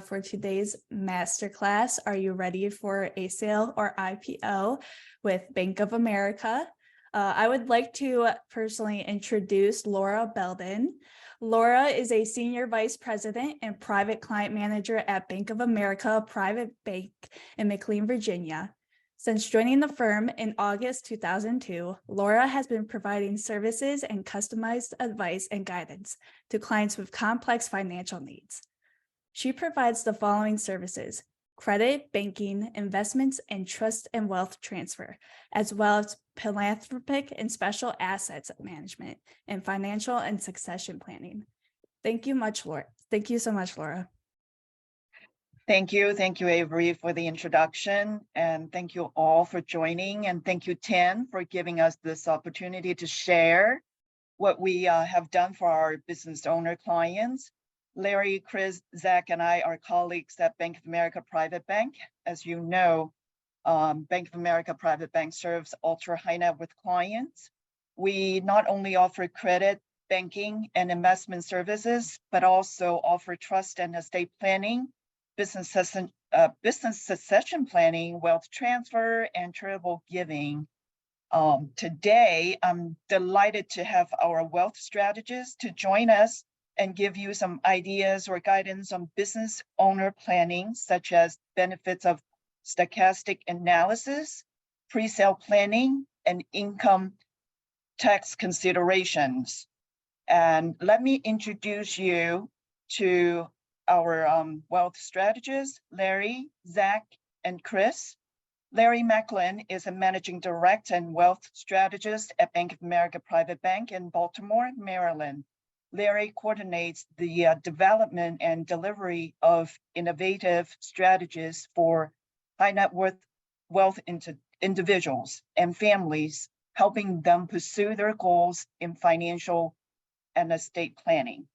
for today's masterclass. Are you ready for a sale or IPO with Bank of America? I would like to personally introduce Laura Belden. Laura is a Senior Vice President and Private Client Manager at Bank of America Private Bank in McLean, Virginia. Since joining the firm in August 2002, Laura has been providing services and customized advice and guidance to clients with complex financial needs. She provides the following services: credit, banking, investments, and trust and wealth transfer, as well as philanthropic and special assets management and financial and succession planning. Thank you so much, Laura. Thank you, Avery, for the introduction, and thank you all for joining, and thank you, Tim, for giving us this opportunity to share what we have done for our business owner clients. Larry, Chris, Zach, and I are colleagues at Bank of America Private Bank. As you know, Bank of America Private Bank serves ultra high net worth clients. We not only offer credit, banking, and investment services, but also offer trust and estate planning, business succession planning, wealth transfer, and charitable giving. Today, I'm delighted to have our wealth strategist to join us and give you some ideas or guidance on business owner planning, such as benefits of stochastic analysis, pre-sale planning, and income tax considerations. And let me introduce you to our wealth strategists, Larry, Zach, and Chris. Larry Macklin is a managing director and wealth strategist at Bank of America Private Bank in Baltimore, Maryland. Larry coordinates the development and delivery of innovative strategies for high net worth wealth individuals and families, helping them pursue their goals in financial and estate planning,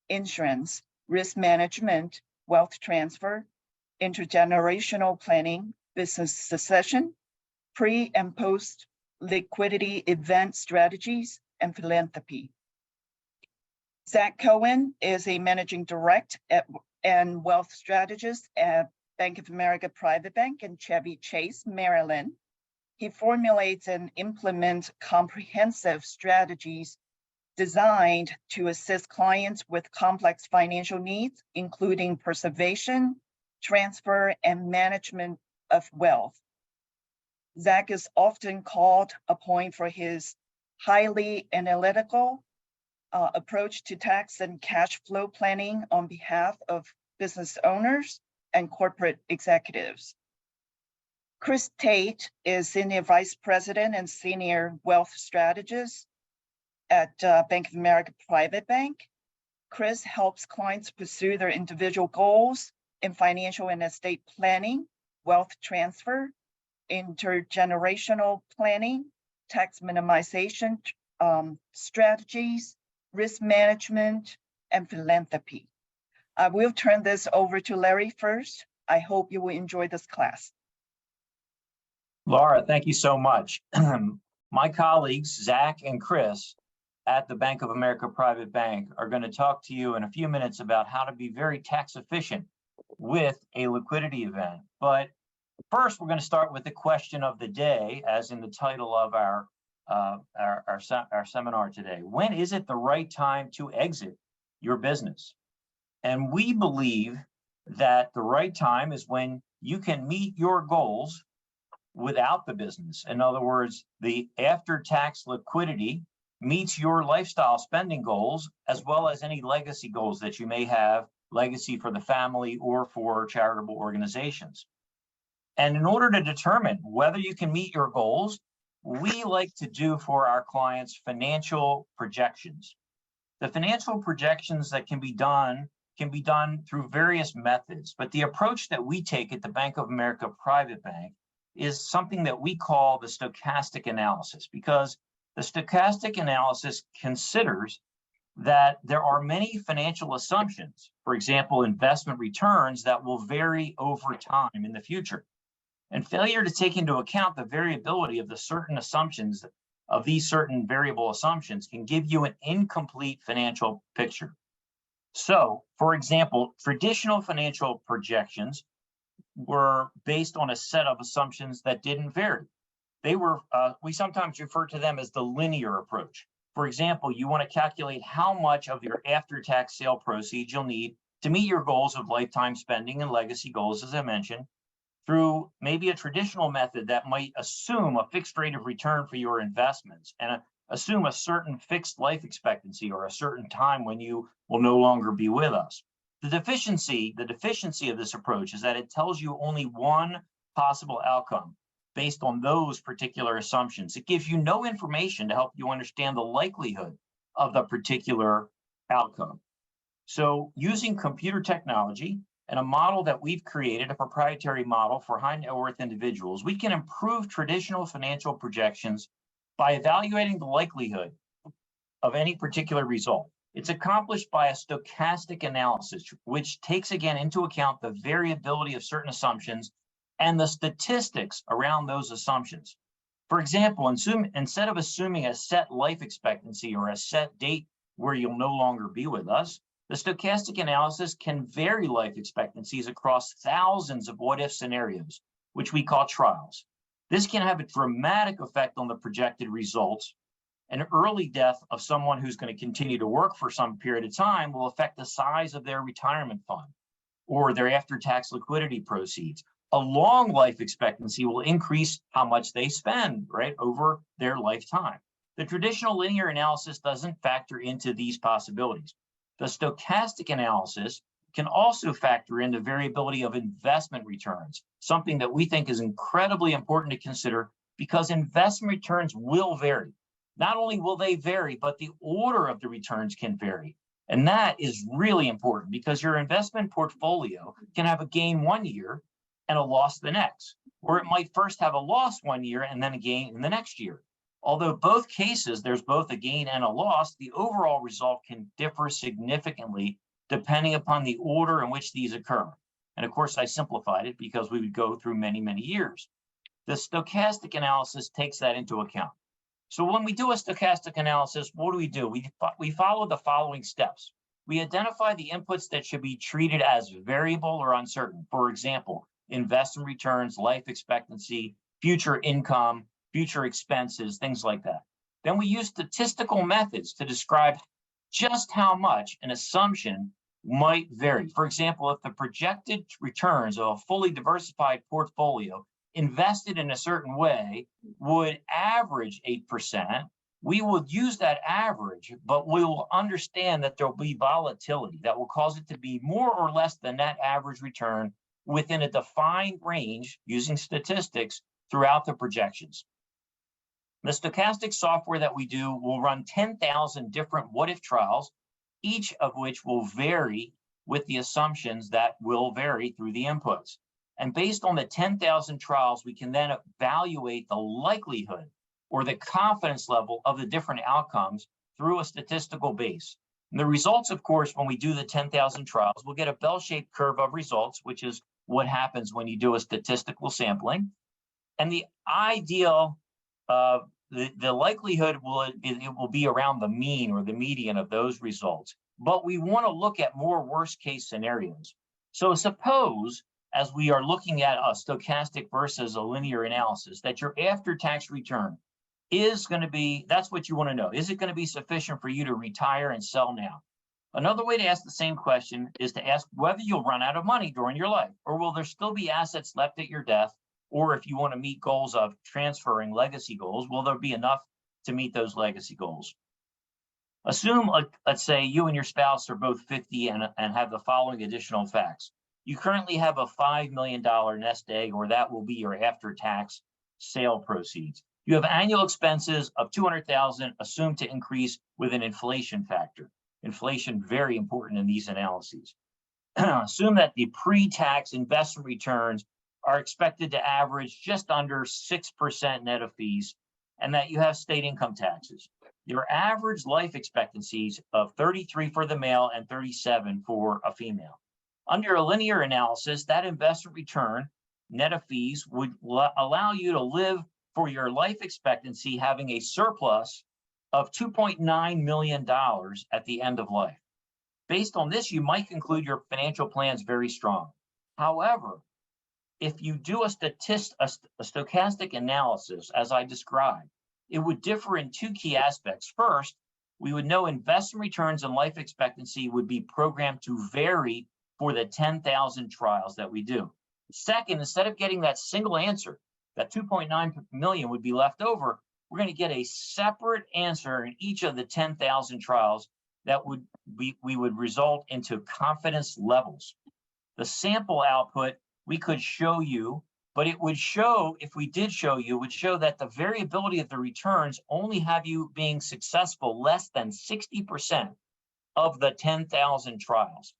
insurance, risk management, wealth transfer, intergenerational planning, business succession, pre and post liquidity event strategies, and philanthropy. Zach Cohen is a managing director and wealth strategist at Bank of America Private Bank in Chevy Chase, Maryland. He formulates and implements comprehensive strategies designed to assist clients with complex financial needs, including preservation, transfer, and management of wealth. Zach is often called upon for his highly analytical approach to tax and cash flow planning on behalf of business owners and corporate executives. Chris Tate is Senior Vice President and Senior Wealth Strategist at Bank of America Private Bank. Chris helps clients pursue their individual goals in financial and estate planning, wealth transfer, intergenerational planning, tax minimization strategies, risk management, and philanthropy. I will turn this over to Larry first. I hope you will enjoy this class. Laura, thank you so much. My colleagues, Zach and Chris, at the Bank of America Private Bank are going to talk to you in a few minutes about how to be very tax efficient with a liquidity event. But first, we're going to start with the question of the day, as in the title of our seminar today. When is it the right time to exit your business? And we believe that the right time is when you can meet your goals without the business. In other words, the after-tax liquidity meets your lifestyle spending goals, as well as any legacy goals that you may have, legacy for the family or for charitable organizations. And in order to determine whether you can meet your goals, we like to do for our clients financial projections. The financial projections that can be done through various methods, but the approach that we take at the Bank of America Private Bank is something that we call the stochastic analysis, because the stochastic analysis considers that there are many financial assumptions, for example, investment returns, that will vary over time in the future. And failure to take into account the variability of the certain assumptions, of these certain variable assumptions, can give you an incomplete financial picture. So, for example, traditional financial projections were based on a set of assumptions that didn't vary. They were, we sometimes refer to them as the linear approach. For example, you want to calculate how much of your after-tax sale proceeds you'll need to meet your goals of lifetime spending and legacy goals, as I mentioned, through maybe a traditional method that might assume a fixed rate of return for your investments and assume a certain fixed life expectancy or a certain time when you will no longer be with us. The deficiency of this approach is that it tells you only one possible outcome based on those particular assumptions. It gives you no information to help you understand the likelihood of the particular outcome. So using computer technology and a model that we've created, a proprietary model for high net worth individuals, we can improve traditional financial projections by evaluating the likelihood of any particular result. It's accomplished by a stochastic analysis, which takes again into account the variability of certain assumptions and the statistics around those assumptions. For example, instead of assuming a set life expectancy or a set date where you'll no longer be with us, the stochastic analysis can vary life expectancies across thousands of what-if scenarios, which we call trials. This can have a dramatic effect on the projected results. An early death of someone who's going to continue to work for some period of time will affect the size of their retirement fund or their after-tax liquidity proceeds. A long life expectancy will increase how much they spend, right, over their lifetime. The traditional linear analysis doesn't factor into these possibilities. The stochastic analysis can also factor in the variability of investment returns, something that we think is incredibly important to consider because investment returns will vary. Not only will they vary, but the order of the returns can vary. And that is really important because your investment portfolio can have a gain one year and a loss the next, or it might first have a loss one year and then a gain in the next year. Although both cases, there's both a gain and a loss, the overall result can differ significantly depending upon the order in which these occur. And of course, I simplified it because we would go through many, many years. The stochastic analysis takes that into account. So when we do a stochastic analysis, what do? We follow the following steps. We identify the inputs that should be treated as variable or uncertain. For example, investment returns, life expectancy, future income, future expenses, things like that. Then we use statistical methods to describe just how much an assumption might vary. For example, if the projected returns of a fully diversified portfolio invested in a certain way would average 8%, we would use that average, but we will understand that there'll be volatility that will cause it to be more or less than that average return within a defined range using statistics throughout the projections. The stochastic software that we do will run 10,000 different what-if trials, each of which will vary with the assumptions that will vary through the inputs. And based on the 10,000 trials, we can then evaluate the likelihood or the confidence level of the different outcomes through a statistical base. And the results, of course, when we do the 10,000 trials, we'll get a bell-shaped curve of results, which is what happens when you do a statistical sampling. And the ideal, the likelihood will be around the mean or the median of those results. But we want to look at more worst-case scenarios. So suppose, as we are looking at a stochastic versus a linear analysis, that your after-tax return is going to be, that's what you want to know. Is it going to be sufficient for you to retire and sell now? Another way to ask the same question is to ask whether you'll run out of money during your life, or will there still be assets left at your death? Or if you want to meet goals of transferring legacy goals, will there be enough to meet those legacy goals? Assume, let's say you and your spouse are both 50 and have the following additional facts. You currently have a $5 million nest egg, or that will be your after-tax sale proceeds. You have annual expenses of $200,000 assumed to increase with an inflation factor. Inflation, very important in these analyses. Assume that the pre-tax investment returns are expected to average just under 6% net of fees, and that you have state income taxes. Your average life expectancies of 33 for the male and 37 for a female. Under a linear analysis, that investment return, net of fees, would allow you to live for your life expectancy having a surplus of $2.9 million at the end of life. Based on this, you might conclude your financial plan is very strong. However, if you do a stochastic analysis, as I described, it would differ in two key aspects. First, we would know investment returns and life expectancy would be programmed to vary for the 10,000 trials that we do. Second, instead of getting that single answer, that 2.9 million would be left over, we're going to get a separate answer in each of the 10,000 trials that would we would result into confidence levels. The sample output we could show you, but it would show, if we did show you, would show that the variability of the returns only have you being successful less than 60% of the 10,000 trials.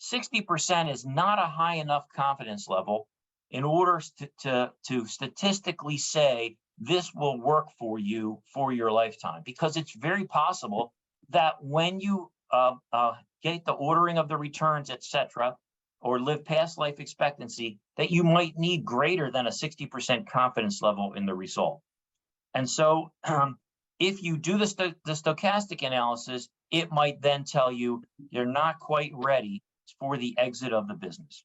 60% is not a high enough confidence level in order to statistically say this will work for you for your lifetime, because it's very possible that when you get the ordering of the returns, etc., or live past life expectancy, that you might need greater than a 60% confidence level in the result. And so if you do the stochastic analysis, it might then tell you you're not quite ready for the exit of the business.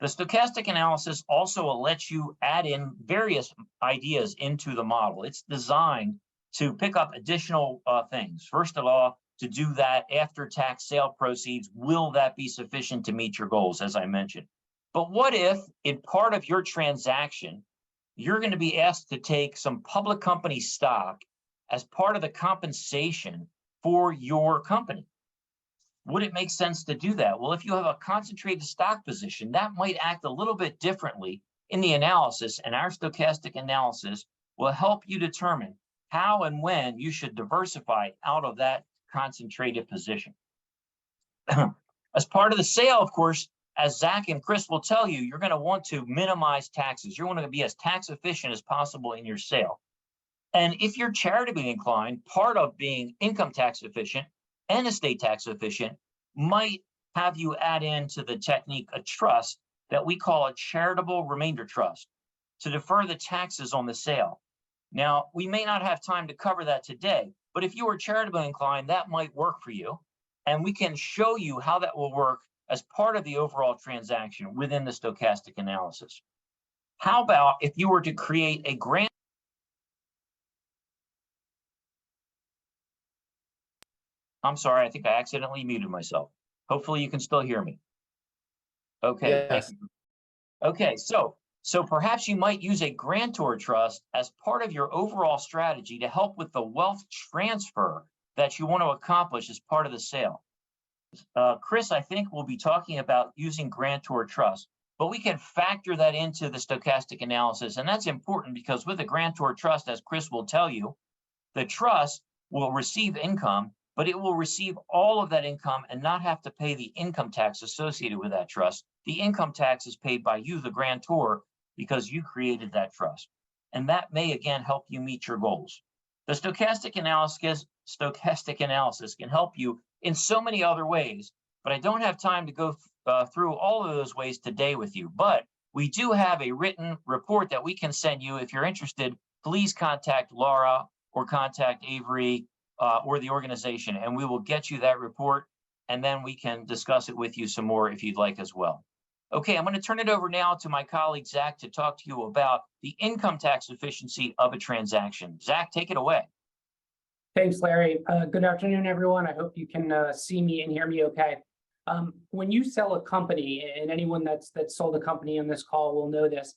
The stochastic analysis also lets you add in various ideas into the model. It's designed to pick up additional things. First of all, to do that after-tax sale proceeds, will that be sufficient to meet your goals, as I mentioned? But what if, in part of your transaction, you're going to be asked to take some public company stock as part of the compensation for your company? Would it make sense to do that? Well, if you have a concentrated stock position, that might act a little bit differently in the analysis, and our stochastic analysis will help you determine how and when you should diversify out of that concentrated position. As part of the sale, of course, as Zach and Chris will tell you, you're going to want to minimize taxes. You want to be as tax efficient as possible in your sale. And if you're charitably inclined, part of being income tax efficient and estate tax efficient might have you add into the technique a trust that we call a charitable remainder trust to defer the taxes on the sale. Now, we may not have time to cover that today, but if you are charitably inclined, that might work for you. And we can show you how that will work as part of the overall transaction within the stochastic analysis. How about if you were to create a grant? I'm sorry, I think I accidentally muted myself. Hopefully you can still hear me. Okay, Yes. thank you. Okay, so perhaps you might use a grantor trust as part of your overall strategy to help with the wealth transfer that you want to accomplish as part of the sale. Chris, I think, will be talking about using grantor trust, but we can factor that into the stochastic analysis. And that's important because with a grantor trust, as Chris will tell you, the trust will receive income, but it will receive all of that income and not have to pay the income tax associated with that trust. The income tax is paid by you, the grantor, because you created that trust. And that may, again, help you meet your goals. The stochastic analysis can help you in so many other ways, but I don't have time to go through all of those ways today with you. But we do have a written report that we can send you. If you're interested, please contact Laura or contact Avery or the organization, and we will get you that report, and then we can discuss it with you some more if you'd like as well. Okay, I'm going to turn it over now to my colleague, Zach, to talk to you about the income tax efficiency of a transaction. Zach, take it away. Thanks, Larry. Good afternoon, everyone. I hope you can see me and hear me okay. When you sell a company, and anyone that's sold a company on this call will know this,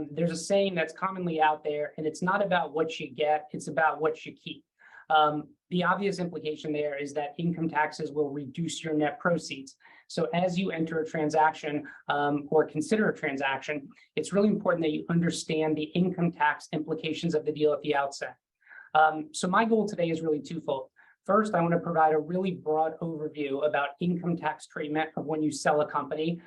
there's a saying that's commonly out there, and it's not about what you get, it's about what you keep. The obvious implication there is that income taxes will reduce your net proceeds. So as you enter a transaction or consider a transaction, it's really important that you understand the income tax implications of the deal at the outset. So my goal today is really twofold. First, I want to provide a really broad overview about income tax treatment of when you sell a company,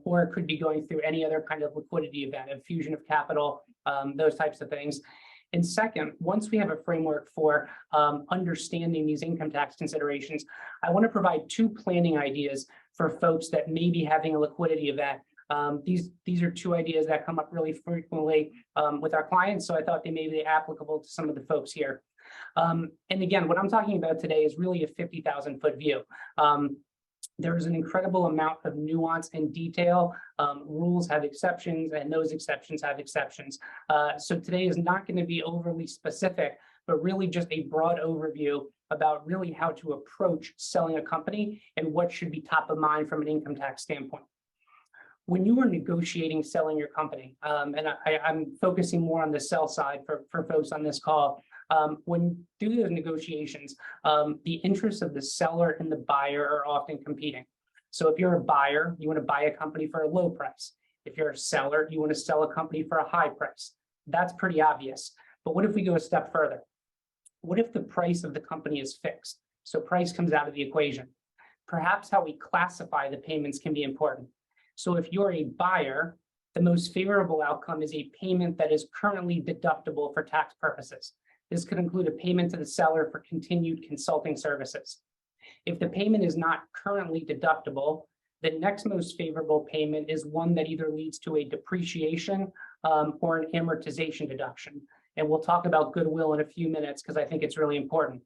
or it could be going through any other kind of liquidity event, a fusion of capital, those types of things. And second, once we have a framework for understanding these income tax considerations, I want to provide two planning ideas for folks that may be having a liquidity event. These are two ideas that come up really frequently with our clients, so I thought they may be applicable to some of the folks here. And again, what I'm talking about today is really a 50,000-foot view. There is an incredible amount of nuance and detail. Rules have exceptions, and those exceptions have exceptions. So today is not going to be overly specific, but really just a broad overview about really how to approach selling a company and what should be top of mind from an income tax standpoint. When you are negotiating selling your company, and I'm focusing more on the sell side for folks on this call, when you do those negotiations, the interests of the seller and the buyer are often competing. So if you're a buyer, you want to buy a company for a low price. If you're a seller, you want to sell a company for a high price. That's pretty obvious. But what if we go a step further? What if the price of the company is fixed? So price comes out of the equation. Perhaps how we classify the payments can be important. So if you're a buyer, the most favorable outcome is a payment that is currently deductible for tax purposes. This could include a payment to the seller for continued consulting services. If the payment is not currently deductible, the next most favorable payment is one that either leads to a depreciation or an amortization deduction. And we'll talk about goodwill in a few minutes because I think it's really important.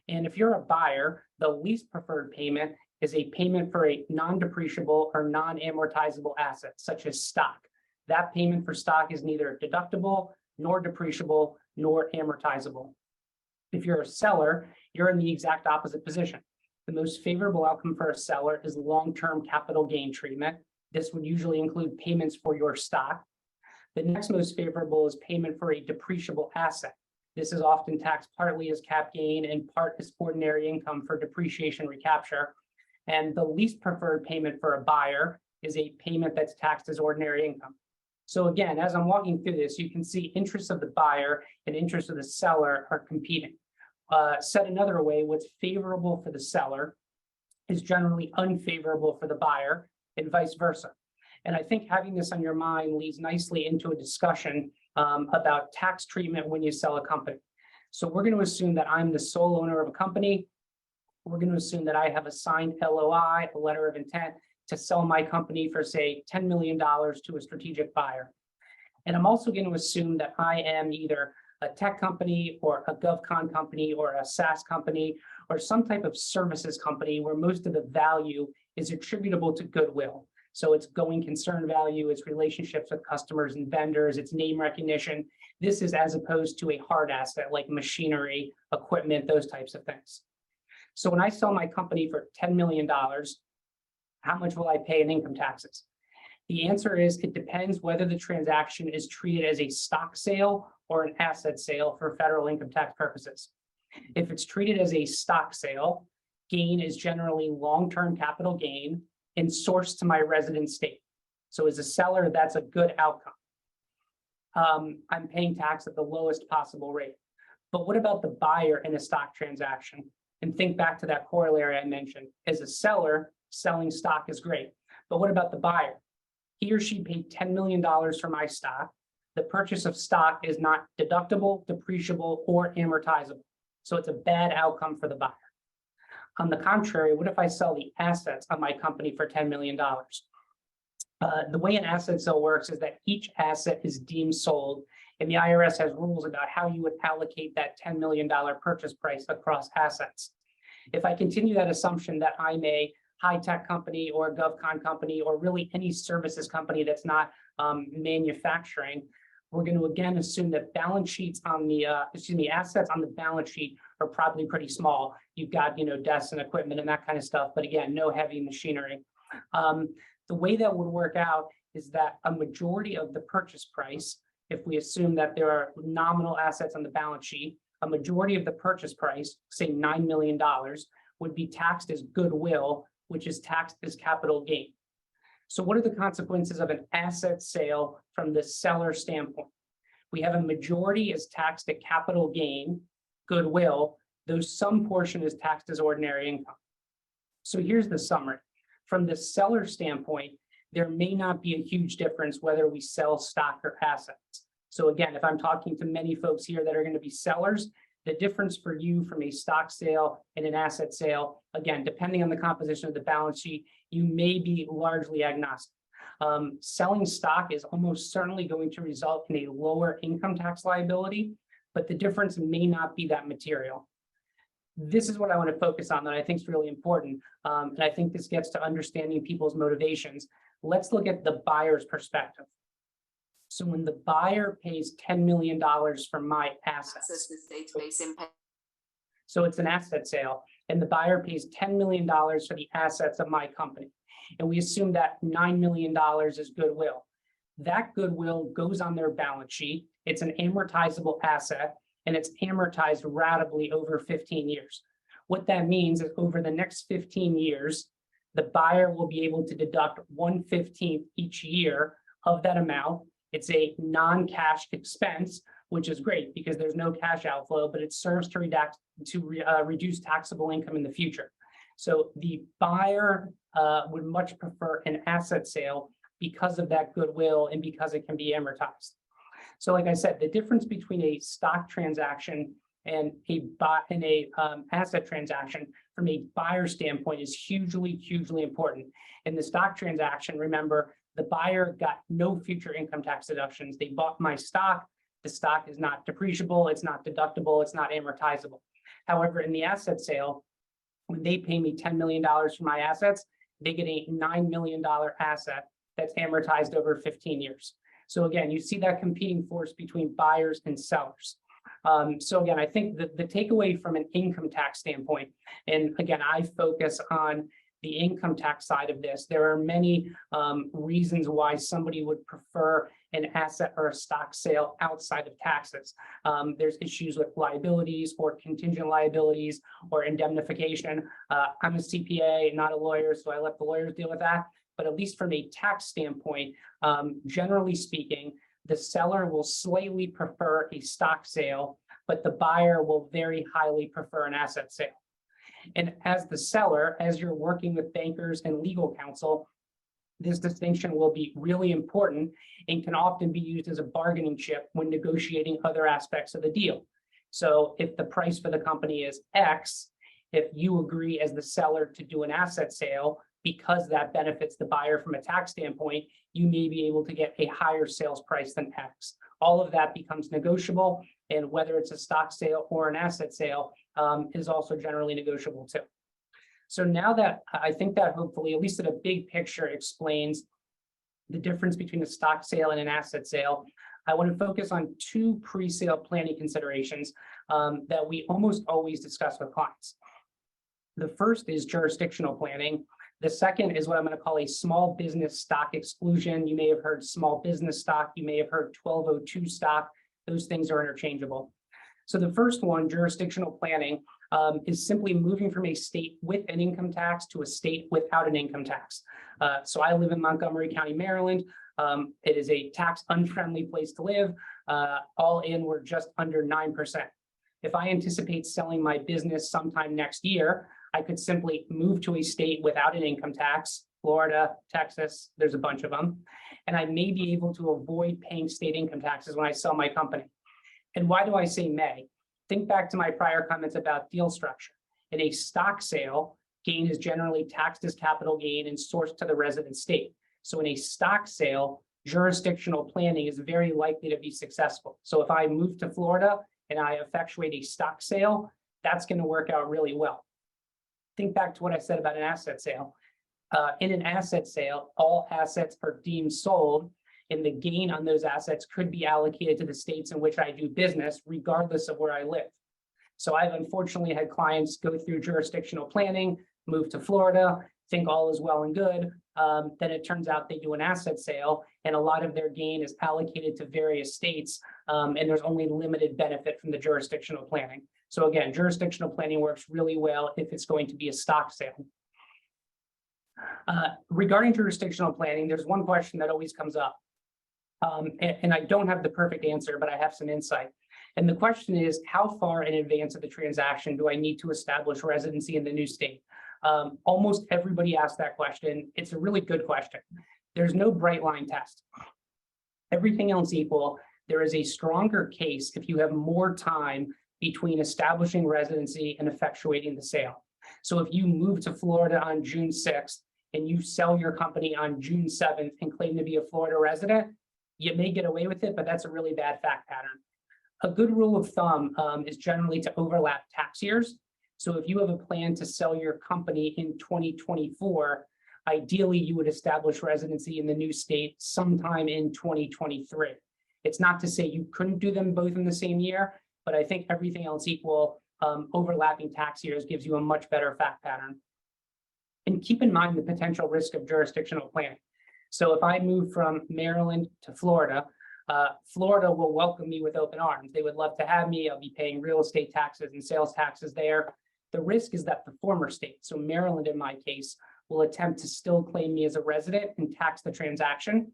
And if you're a buyer, the least preferred payment is a payment for a non-depreciable or non-amortizable asset, such as stock. That payment for stock is neither deductible, nor depreciable, nor amortizable. If you're a seller, you're in the exact opposite position. The most favorable outcome for a seller is long-term capital gain treatment. This would usually include payments for your stock. The next most favorable is payment for a depreciable asset. This is often taxed partly as cap gain and part as ordinary income for depreciation recapture. And the least preferred payment for a buyer is a payment that's taxed as ordinary income. So again, as I'm walking through this, you can see interests of the buyer and interests of the seller are competing. Said another way, what's favorable for the seller is generally unfavorable for the buyer and vice versa. And I think having this on your mind leads nicely into a discussion about tax treatment when you sell a company. So we're going to assume that I'm the sole owner of a company. We're going to assume that I have a signed LOI, a letter of intent, to sell my company for, say, $10 million to a strategic buyer. And I'm also going to assume that I am either a tech company or a GovCon company or a SaaS company or some type of services company where most of the value is attributable to goodwill. So it's going concern value, it's relationships with customers and vendors, it's name recognition. This is as opposed to a hard asset like machinery, equipment, those types of things. So when I sell my company for $10 million, how much will I pay in income taxes? The answer is it depends whether the transaction is treated as a stock sale or an asset sale for federal income tax purposes. If it's treated as a stock sale, gain is generally long-term capital gain and sourced to my resident state. So as a seller, that's a good outcome. I'm paying tax at the lowest possible rate. But what about the buyer in a stock transaction? And think back to that corollary I mentioned. As a seller, selling stock is great. But what about the buyer? He or she paid $10 million for my stock. The purchase of stock is not deductible, depreciable, or amortizable. So it's a bad outcome for the buyer. On the contrary, what if I sell the assets of my company for $10 million? The way an asset sale works is that each asset is deemed sold, and the IRS has rules about how you would allocate that $10 million purchase price across assets. If I continue that assumption that I'm a high-tech company or a GovCon company or really any services company that's not manufacturing, we're going to again assume that balance sheets on the, assets on the balance sheet are probably pretty small. You've got, desks and equipment and that kind of stuff, but again, no heavy machinery. The way that would work out is that a majority of the purchase price, if we assume that there are nominal assets on the balance sheet, a majority of the purchase price, say $9 million, would be taxed as goodwill, which is taxed as capital gain. So what are the consequences of an asset sale from the seller standpoint? We have a majority is taxed at capital gain, goodwill, though some portion is taxed as ordinary income. So here's the summary. From the seller standpoint, there may not be a huge difference whether we sell stock or assets. So again, if I'm talking to many folks here that are going to be sellers, the difference for you from a stock sale and an asset sale, again, depending on the composition of the balance sheet, you may be largely agnostic. Selling stock is almost certainly going to result in a lower income tax liability, but the difference may not be that material. this is what I want to focus on that I think is really important. And I think this gets to understanding people's motivations. Let's look at the buyer's perspective. So when the buyer pays $10 million for my assets, so it's an asset sale, and the buyer pays $10 million for the assets of my company. And we assume that $9 million is goodwill. That goodwill goes on their balance sheet. It's an amortizable asset, and it's amortized ratably over 15 years. What that means is over the next 15 years, the buyer will be able to deduct 1/15 each year of that amount. It's a non-cash expense, which is great because there's no cash outflow, but it serves to reduce taxable income in the future. So the buyer would much prefer an asset sale because of that goodwill and because it can be amortized. So like I said, the difference between a stock transaction and a asset transaction from a buyer standpoint is hugely important. In the stock transaction, remember, the buyer got no future income tax deductions. They bought my stock. The stock is not depreciable, it's not deductible, it's not amortizable. However, in the asset sale, when they pay me $10 million for my assets, they get a $9 million asset that's amortized over 15 years. So again, you see that competing force between buyers and sellers. So again, I think the takeaway from an income tax standpoint, and again, I focus on the income tax side of this. There are many reasons why somebody would prefer an asset or a stock sale outside of taxes. There's issues with liabilities or contingent liabilities or indemnification. I'm a CPA, not a lawyer, so I let the lawyers deal with that. But at least from a tax standpoint, generally speaking, the seller will slightly prefer a stock sale, but the buyer will very highly prefer an asset sale. And as the seller, as you're working with bankers and legal counsel, this distinction will be really important and can often be used as a bargaining chip when negotiating other aspects of the deal. So if the price for the company is X, if you agree as the seller to do an asset sale, because that benefits the buyer from a tax standpoint, you may be able to get a higher sales price than X. All of that becomes negotiable, and whether it's a stock sale or an asset sale is also generally negotiable too. So now that I think that hopefully, at least at a big picture, explains the difference between a stock sale and an asset sale, I want to focus on two pre-sale planning considerations that we almost always discuss with clients. The first is jurisdictional planning. The second is what I'm going to call a small business stock exclusion. You may have heard small business stock. You may have heard 1202 stock. Those things are interchangeable. So the first one, jurisdictional planning, is simply moving from a state with an income tax to a state without an income tax. So I live in Montgomery County, Maryland. It is a tax unfriendly place to live. All in, we're just under 9%. If I anticipate selling my business sometime next year, I could simply move to a state without an income tax, Florida, Texas, there's a bunch of them, and I may be able to avoid paying state income taxes when I sell my company. And why do I say may? Think back to my prior comments about deal structure. In a stock sale, gain is generally taxed as capital gain and sourced to the resident state. So in a stock sale, jurisdictional planning is very likely to be successful. So if I move to Florida and I effectuate a stock sale, that's going to work out really well. Think back to what I said about an asset sale. In an asset sale, all assets are deemed sold, and the gain on those assets could be allocated to the states in which I do business, regardless of where I live. So I've unfortunately had clients go through jurisdictional planning, move to Florida, think all is well and good. Then it turns out they do an asset sale, and a lot of their gain is allocated to various states, and there's only limited benefit from the jurisdictional planning. So again, jurisdictional planning works really well if it's going to be a stock sale. Regarding jurisdictional planning, there's one question that always comes up. And I don't have the perfect answer, but I have some insight. And the question is, how far in advance of the transaction do I need to establish residency in the new state? Almost everybody asks that question. It's a really good question. There's no bright line test. Everything else equal, there is a stronger case if you have more time between establishing residency and effectuating the sale. So if you move to Florida on June 6th and you sell your company on June 7th and claim to be a Florida resident, you may get away with it, but that's a really bad fact pattern. A good rule of thumb is generally to overlap tax years. So if you have a plan to sell your company in 2024, ideally you would establish residency in the new state sometime in 2023. It's not to say you couldn't do them both in the same year, but I think everything else equal, overlapping tax years gives you a much better fact pattern. And keep in mind the potential risk of jurisdictional planning. So if I move from Maryland to Florida, Florida will welcome me with open arms. They would love to have me. I'll be paying real estate taxes and sales taxes there. The risk is that the former state, so Maryland in my case, will attempt to still claim me as a resident and tax the transaction.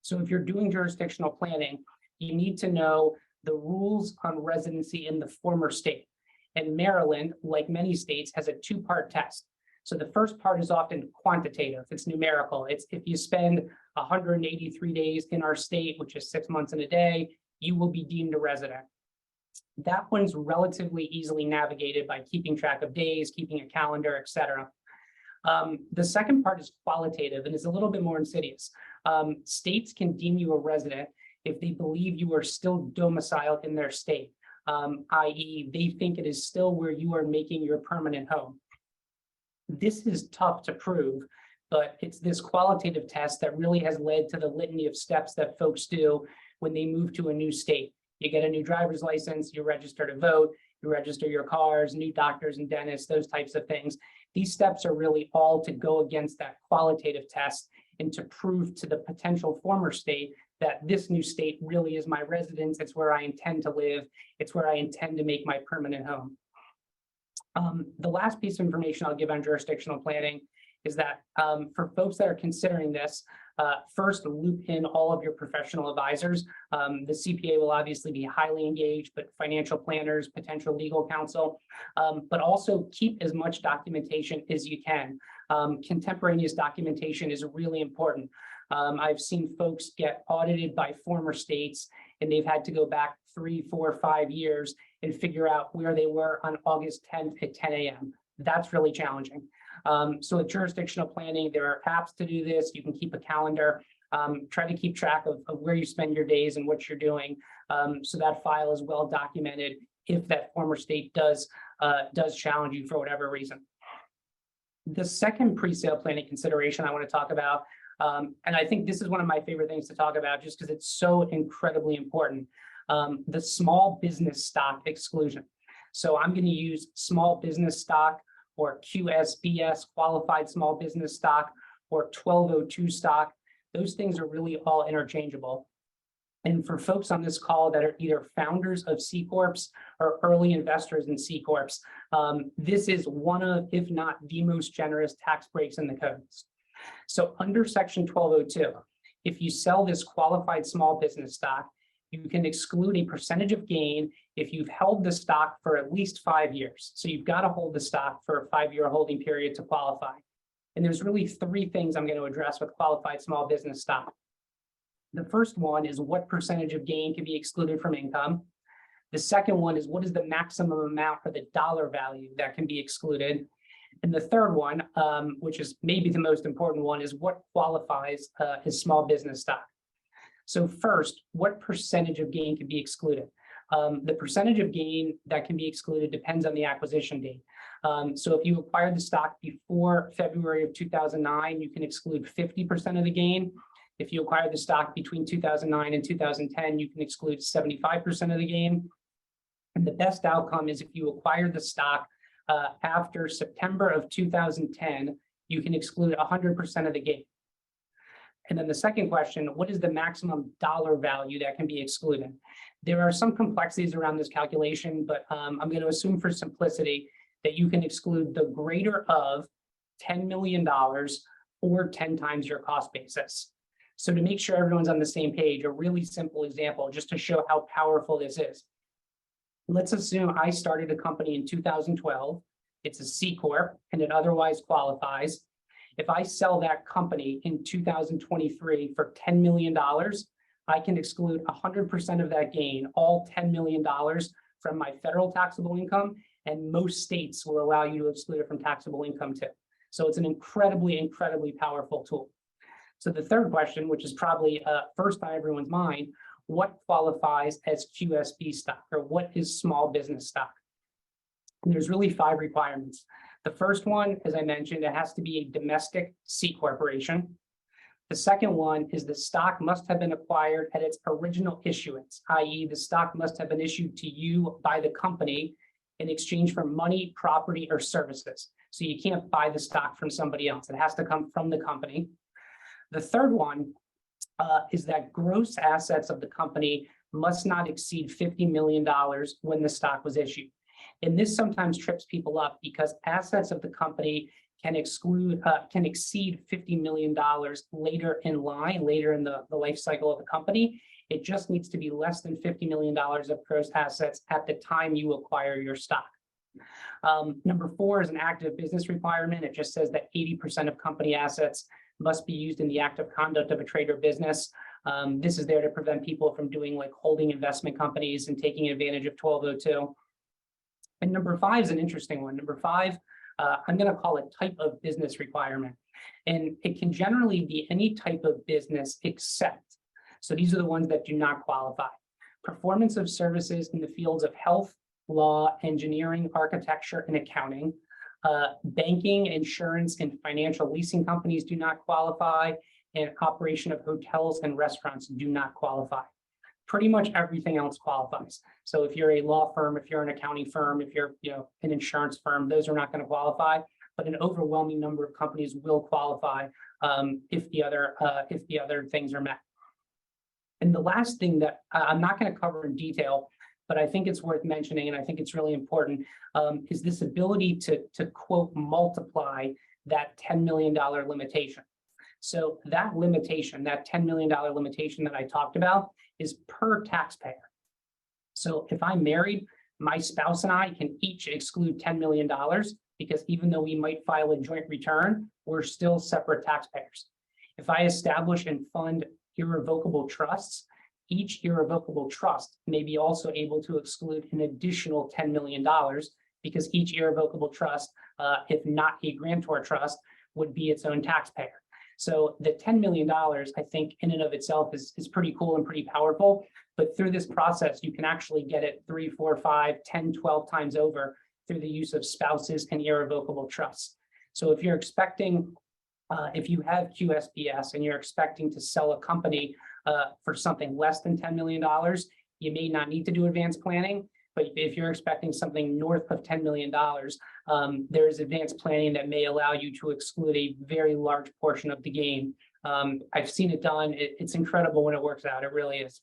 So if you're doing jurisdictional planning, you need to know the rules on residency in the former state. And Maryland, like many states, has a two-part test. So the first part is often quantitative, it's numerical. It's if you spend 183 days in our state, which is 6 months and a day, you will be deemed a resident. That one's relatively easily navigated by keeping track of days, keeping a calendar, et cetera. The second part is qualitative and is a little bit more insidious. States can deem you a resident if they believe you are still domiciled in their state, i.e. they think it is still where you are making your permanent home. This is tough to prove, but it's this qualitative test that really has led to the litany of steps that folks do when they move to a new state. You get a new driver's license, you register to vote, you register your cars, new doctors and dentists, those types of things. These steps are really all to go against that qualitative test and to prove to the potential former state that this new state really is my residence. It's where I intend to live. It's where I intend to make my permanent home. The last piece of information I'll give on jurisdictional planning is that for folks that are considering this, first loop in all of your professional advisors. The CPA will obviously be highly engaged, but financial planners, potential legal counsel, but also keep as much documentation as you can. Contemporaneous documentation is really important. I've seen folks get audited by former states and they've had to go back 3, 4, 5 years and figure out where they were on August 10th at 10 a.m. That's really challenging. So with jurisdictional planning, there are apps to do this. You can keep a calendar, try to keep track of where you spend your days and what you're doing. So that file is well documented if that former state does challenge you for whatever reason. The second pre-sale planning consideration I want to talk about, and I think this is one of my favorite things to talk about just because it's so incredibly important, the small business stock exclusion. So I'm going to use small business stock or QSBS, qualified small business stock, or 1202 stock. Those things are really all interchangeable. And for folks on this call that are either founders of C Corps or early investors in C Corps, this is one of, if not the most generous tax breaks in the codes. So under section 1202, if you sell this qualified small business stock, you can exclude a percentage of gain if you've held the stock for at least 5 years. So you've got to hold the stock for a 5-year holding period to qualify. And there's really 3 things I'm going to address with qualified small business stock. The first one is what percentage of gain can be excluded from income. The second one is what is the maximum amount or the dollar value that can be excluded. And the third one, which is maybe the most important one, is what qualifies as small business stock. So first, what percentage of gain can be excluded? The percentage of gain that can be excluded depends on the acquisition date. So if you acquired the stock before February of 2009, you can exclude 50% of the gain. If you acquired the stock between 2009 and 2010, you can exclude 75% of the gain. And the best outcome is if you acquire the stock after September of 2010, you can exclude 100% of the gain. And then the second question, what is the maximum dollar value that can be excluded? There are some complexities around this calculation, but I'm going to assume for simplicity that you can exclude the greater of $10 million or 10 times your cost basis. So to make sure everyone's on the same page, a really simple example, just to show how powerful this is. Let's assume I started a company in 2012. It's a C Corp and it otherwise qualifies. If I sell that company in 2023 for $10 million, I can exclude 100% of that gain, all $10 million from my federal taxable income, and most states will allow you to exclude it from taxable income too. So it's an incredibly, incredibly powerful tool. So the third question, which is probably first on everyone's mind, what qualifies as QSB stock, or what is small business stock? And there's really 5 requirements. The first one, as I mentioned, it has to be a domestic C corporation. The second one is the stock must have been acquired at its original issuance, i.e. the stock must have been issued to you by the company in exchange for money, property, or services. So you can't buy the stock from somebody else. It has to come from the company. The third one is that gross assets of the company must not exceed $50 million when the stock was issued. And this sometimes trips people up because assets of the company can exceed $50 million later in line, later in the life cycle of the company. It just needs to be less than $50 million of gross assets at the time you acquire your stock. Number 4 is an active business requirement. It just says that 80% of company assets must be used in the active conduct of a trade or business. This is there to prevent people from doing like holding investment companies and taking advantage of 1202. And number 5 is an interesting one. Number 5, I'm going to call it type of business requirement. And it can generally be any type of business except. So these are the ones that do not qualify. Performance of services in the fields of health, law, engineering, architecture, and accounting. Banking, insurance, and financial leasing companies do not qualify, and operation of hotels and restaurants do not qualify. Pretty much everything else qualifies. So if you're a law firm, if you're an accounting firm, if you're an insurance firm, those are not going to qualify. But an overwhelming number of companies will qualify if the other things are met. And the last thing that I'm not going to cover in detail, but I think it's worth mentioning, and I think it's really important, is this ability to quote multiply that $10 million limitation. So that limitation, that $10 million limitation that I talked about, is per taxpayer. So if I'm married, my spouse and I can each exclude $10 million because even though we might file a joint return, we're still separate taxpayers. If I establish and fund irrevocable trusts, each irrevocable trust may be also able to exclude an additional $10 million because each irrevocable trust, if not a grantor trust, would be its own taxpayer. So the $10 million, I think in and of itself is pretty cool and pretty powerful, but through this process, you can actually get it 3, 4, 5, 10, 12 times over through the use of spouses and irrevocable trusts. So if you're expecting, if you have QSBS and you're expecting to sell a company for something less than $10 million, you may not need to do advanced planning. But if you're expecting something north of $10 million, there is advanced planning that may allow you to exclude a very large portion of the gain. I've seen it done. It's incredible when it works out. It really is.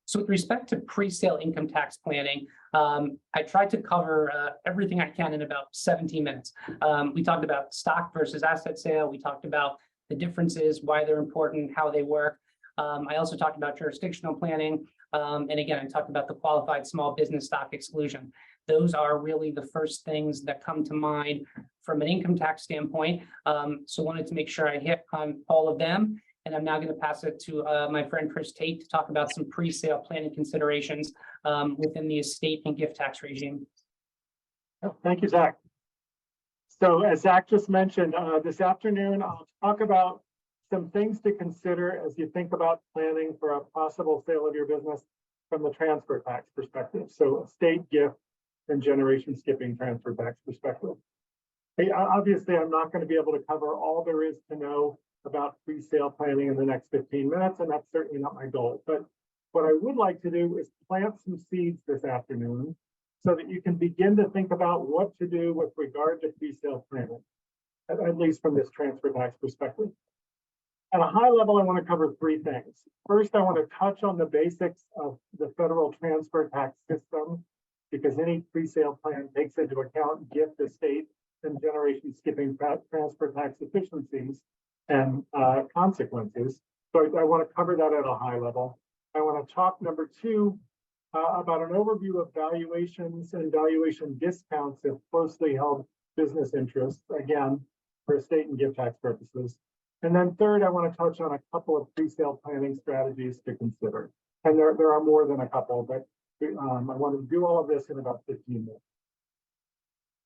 So with respect to pre-sale income tax planning, I tried to cover everything I can in about 17 minutes. We talked about stock versus asset sale. We talked about the differences, why they're important, how they work. I also talked about jurisdictional planning. And again, I talked about the qualified small business stock exclusion. Those are really the first things that come to mind from an income tax standpoint. So wanted to make sure I hit on all of them. And I'm now going to pass it to my friend Chris Tate to talk about some pre-sale planning considerations within the estate and gift tax regime. Oh, thank you, Zach. So as Zach just mentioned, this afternoon, I'll talk about some things to consider as you think about planning for a possible sale of your business from the transfer tax perspective. So estate, gift, and generation skipping transfer tax perspective. Hey, obviously, I'm not going to be able to cover all there is to know about pre-sale planning in the next 15 minutes, and that's certainly not my goal. But what I would like to do is plant some seeds this afternoon so that you can begin to think about what to do with regard to pre-sale planning, at least from this transfer tax perspective. At a high level, I want to cover 3 things. First, I want to touch on the basics of the federal transfer tax system, because any pre-sale plan takes into account gift, estate, and generation skipping transfer tax efficiencies and consequences. So I want to cover that at a high level. I want to talk, number 2, about an overview of valuations and valuation discounts of closely held business interests, again, for estate and gift tax purposes. And then third, I want to touch on a couple of pre-sale planning strategies to consider. And there are more than a couple, but I want to do all of this in about 15 minutes.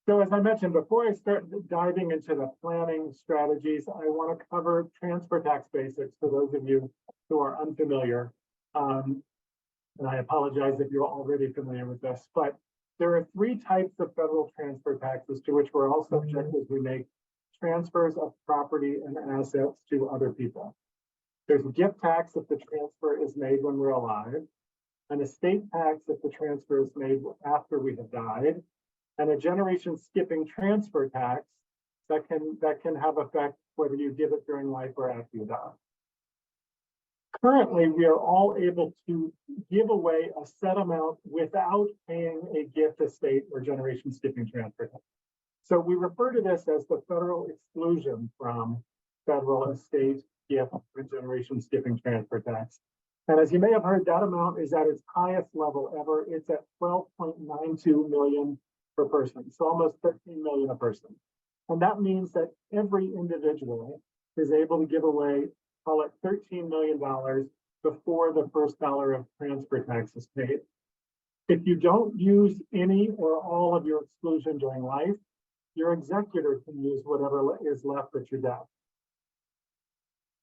So as I mentioned, before I start diving into the planning strategies, I want to cover transfer tax basics for those of you who are unfamiliar. And I apologize if you're already familiar with this, but There are three types of federal transfer taxes to which we're all subject as we make transfers of property and assets to other people. There's a gift tax if the transfer is made when we're alive, an estate tax if the transfer is made after we have died, and a generation skipping transfer tax that can have effect whether you give it during life or after you die. Currently, we are all able to give away a set amount without paying a gift, estate, or generation skipping transfer tax. So we refer to this as the federal exclusion from federal estate, gift, or generation skipping transfer tax. And as you may have heard, that amount is at its highest level ever. It's at 12.92 million per person, so almost 13 million a person. And that means that every individual is able to give away, call it $13 million before the first dollar of transfer tax is paid. If you don't use any or all of your exclusion during life, your executor can use whatever is left at your death.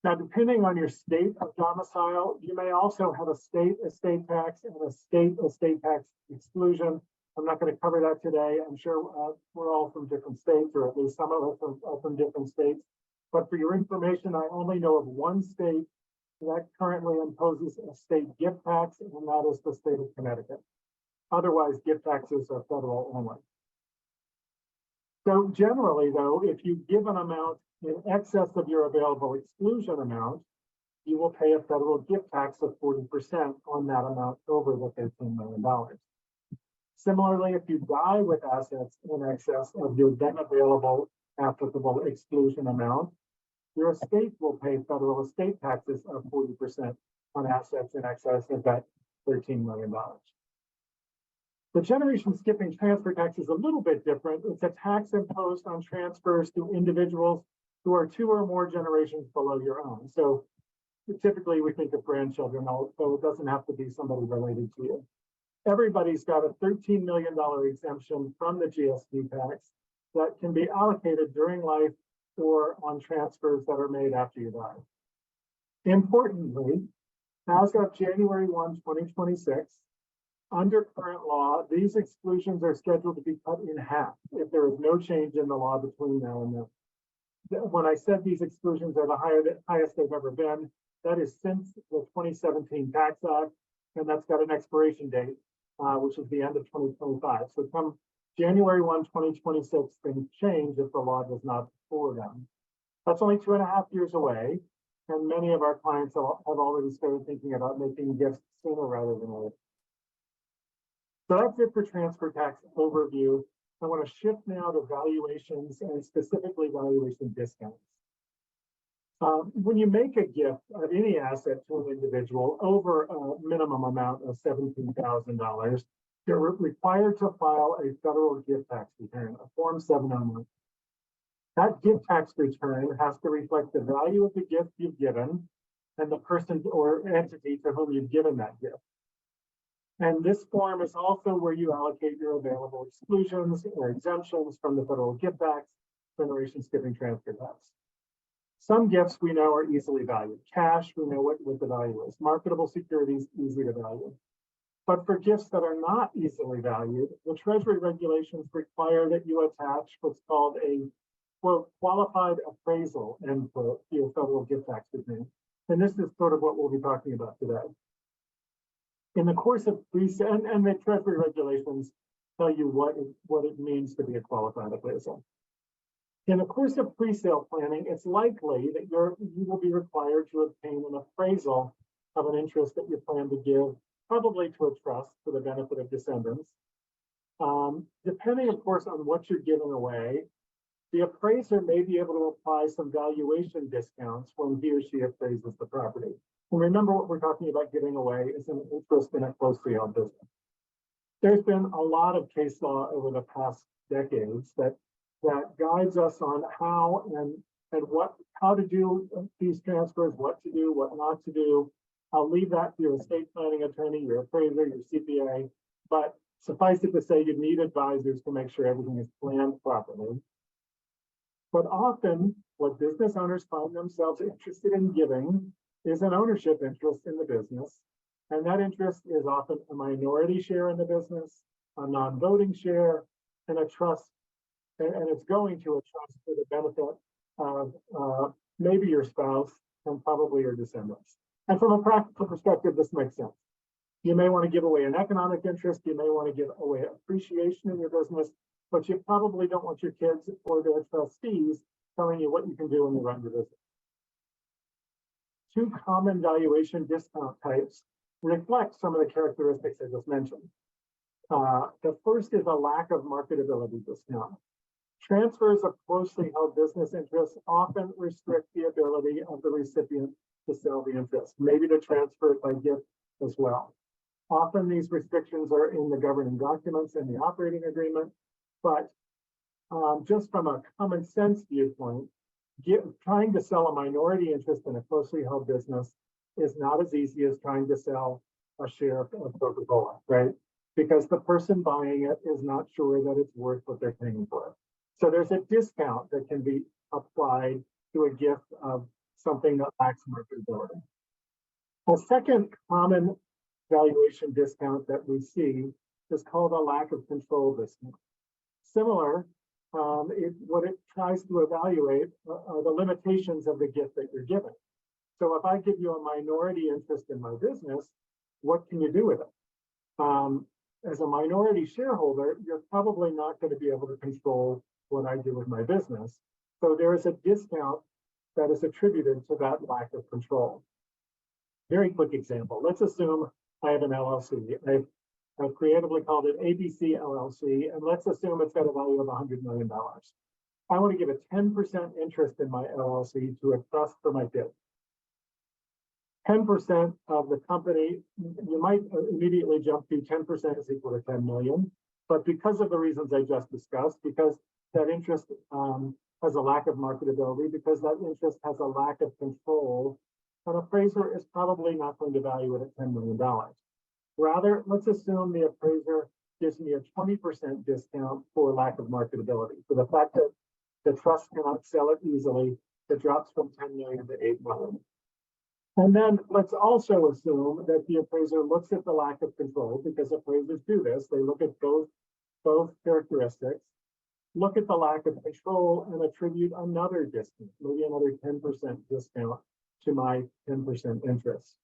Now, depending on your state of domicile, you may also have a state estate tax and a state estate tax exclusion. I'm not going to cover that today. I'm sure we're all from different states, or at least some of us are from different states. But for your information, I only know of one state that currently imposes a state gift tax, and that is the state of Connecticut. Otherwise, gift taxes are federal only. So generally, though, if you give an amount in excess of your available exclusion amount, you will pay a federal gift tax of 40% on that amount over the $13 million. Similarly, if you die with assets in excess of your then available applicable exclusion amount, your estate will pay federal estate taxes of 40% on assets in excess of that $13 million. The generation skipping transfer tax is a little bit different. It's a tax imposed on transfers to individuals who are 2 or more generations below your own. So typically we think of grandchildren, although it doesn't have to be somebody related to you. Everybody's got a $13 million exemption from the GST tax that can be allocated during life or on transfers that are made after you die. Importantly, as of January 1, 2026, under current law, these exclusions are scheduled to be cut in half if there is no change in the law between now and then. When I said these exclusions are the highest they've ever been, that is since the 2017 Tax Act, and that's got an expiration date, which is the end of 2025. So come January 1, 2026, things change if the law does not forward them. That's only 2.5 years away, and many of our clients have already started thinking about making gifts sooner rather than later. So that's it for transfer tax overview. I want to shift now to valuations and specifically valuation discounts. When you make a gift of any asset to an individual over a minimum amount of $17,000, you're required to file a federal gift tax return, a Form 709. That gift tax return has to reflect the value of the gift you've given and the person or entity to whom you've given that gift. And this form is also where you allocate your available exclusions or exemptions from the federal gift tax, generation skipping transfer tax. Some gifts we know are easily valued. Cash, we know what the value is. Marketable securities, easy to value. But for gifts that are not easily valued, the Treasury regulations require that you attach what's called a, quote, qualified appraisal, end quote, to your federal gift tax return. And this is sort of what we'll be talking about today. In the course of and the Treasury regulations tell you what it means to be a qualified appraisal. In the course of pre-sale planning, it's likely that you will be required to obtain an appraisal of an interest that you plan to give, probably to a trust for the benefit of descendants. Depending, of course, on what you're giving away, the appraiser may be able to apply some valuation discounts when he or she appraises the property. And remember, what we're talking about giving away is an interest in a closely held business. There's been a lot of case law over the past decades that guides us on how how to do these transfers, what to do, what not to do. I'll leave that to your estate planning attorney, your appraiser, your CPA, but suffice it to say you need advisors to make sure everything is planned properly. But often what business owners find themselves interested in giving is an ownership interest in the business. And that interest is often a minority share in the business, a non-voting share, and a trust, and it's going to a trust for the benefit of maybe your spouse and probably your descendants. And from a practical perspective, this makes sense. You may want to give away an economic interest, you may want to give away appreciation in your business, but you probably don't want your kids or their trustees telling you what you can do when you run your business. Two common valuation discount types reflect some of the characteristics I just mentioned. The first is a lack of marketability discount. Transfers of closely held business interests often restrict the ability of the recipient to sell the interest, maybe to transfer it by gift as well. Often these restrictions are in the governing documents and the operating agreement, but just from a common sense viewpoint, trying to sell a minority interest in a closely held business is not as easy as trying to sell a share of Coca-Cola, right? Because the person buying it is not sure that it's worth what they're paying for it. So there's a discount that can be applied to a gift of something that lacks marketability. A second common valuation discount that we see is called a lack of control discount. Similar, what it tries to evaluate are the limitations of the gift that you're given. So if I give you a minority interest in my business, what can you do with it? As a minority shareholder, you're probably not going to be able to control what I do with my business. So there is a discount that is attributed to that lack of control. Very quick example. Let's assume I have an LLC. I've creatively called it ABC LLC, and let's assume it's got a value of $100 million. I want to give a 10% interest in my LLC to a trust for my kids. 10% of the company, you might immediately jump to 10% is equal to 10 million. But because of the reasons I just discussed, because that interest has a lack of marketability, because that interest has a lack of control, an appraiser is probably not going to value it at $10 million. Rather, let's assume the appraiser gives me a 20% discount for lack of marketability. For the fact that the trust cannot sell it easily, it drops from 10 million to 8 million. And then let's also assume that the appraiser looks at the lack of control, because appraisers do this. They look at both characteristics, look at the lack of control, and attribute another discount, maybe another 10% discount to my 10% interest.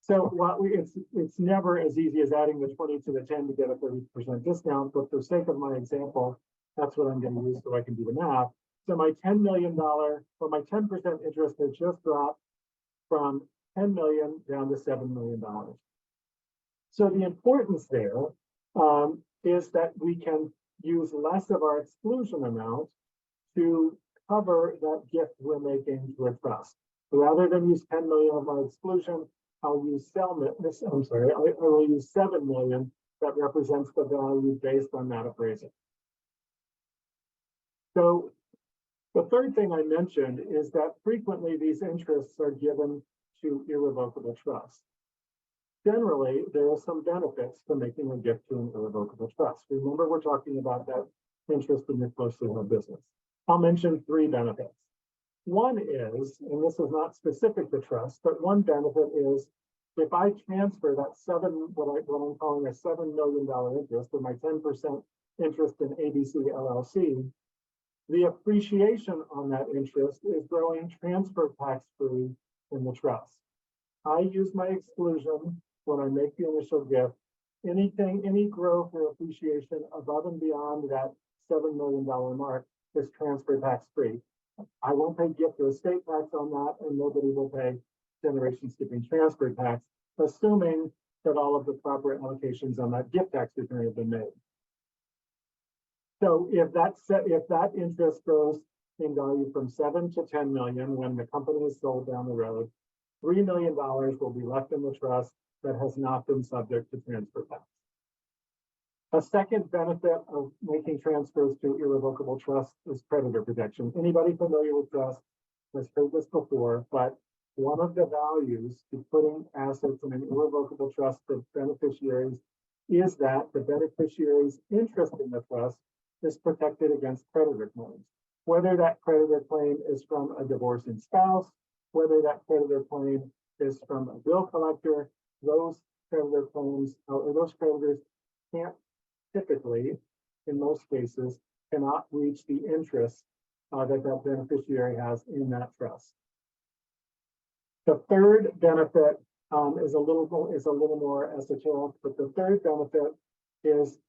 So it's never as easy as adding the 20 to the 10 to get a 30% discount, but for sake of my example, that's what I'm going to use so I can do the math. So my $10 million, or my 10% interest has just dropped from 10 million down to $7 million. So the importance there is that we can use less of our exclusion amount to cover that gift we're making to a trust. So rather than use 10 million of my exclusion, I'll use I will use 7 million that represents the value based on that appraisal. So the third thing I mentioned is that frequently these interests are given to irrevocable trust. Generally, there are some benefits to making a gift to an irrevocable trust. Remember, we're talking about that interest in your closely held business. I'll mention 3 benefits. One is, and this is not specific to trust, but one benefit is if I transfer that what I'm calling a $7 million interest, or my 10% interest in ABC LLC, the appreciation on that interest is growing transfer tax-free in the trust. I use my exclusion when I make the initial gift. Any growth or appreciation above and beyond that $7 million mark is transfer tax-free. I won't pay gift or estate tax on that, and nobody will pay generation skipping transfer tax, assuming that all of the proper allocations on that gift tax return have been made. So if that interest grows in value from 7 to 10 million when the company is sold down the road, $3 million will be left in the trust that has not been subject to transfer tax. A second benefit of making transfers to irrevocable trust is creditor protection. Anybody familiar with trust has heard this before, but one of the values to putting assets in an irrevocable trust for beneficiaries is that the beneficiary's interest in the trust is protected against creditor claims. Whether that creditor claim is from a divorcing spouse, whether that creditor claim is from a bill collector, those creditor claims or those creditors can't typically, in most cases, cannot reach the interest that beneficiary has in that trust. The third benefit is a little more esoteric, but the third benefit is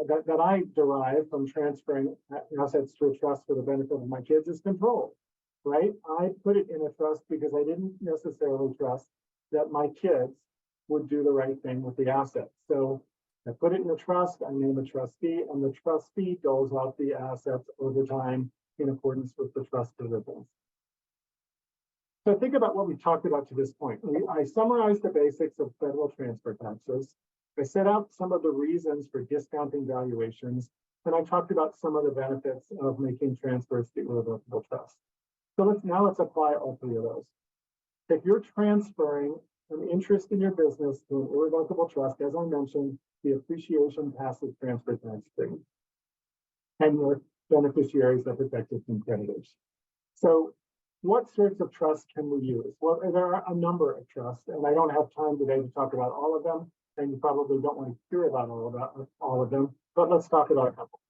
that I derive from transferring assets to a trust for the benefit of my kids is control, right? I put it in a trust because I didn't necessarily trust that my kids would do the right thing with the assets. So I put it in a trust, I name a trustee, and the trustee doles out the assets over time in accordance with the trust provisions. So think about what we talked about to this point. I summarized the basics of federal transfer taxes. I set out some of the reasons for discounting valuations, and I talked about some of the benefits of making transfers to irrevocable trust. So let's apply all three of those. If you're transferring an interest in your business to an irrevocable trust, as I mentioned, the appreciation passes transfer tax free, and your beneficiaries are protected from creditors. So what sorts of trusts can we use? Well, there are a number of trusts, and I don't have time today to talk about all of them, and you probably don't want to hear about all of them, but let's talk about a couple.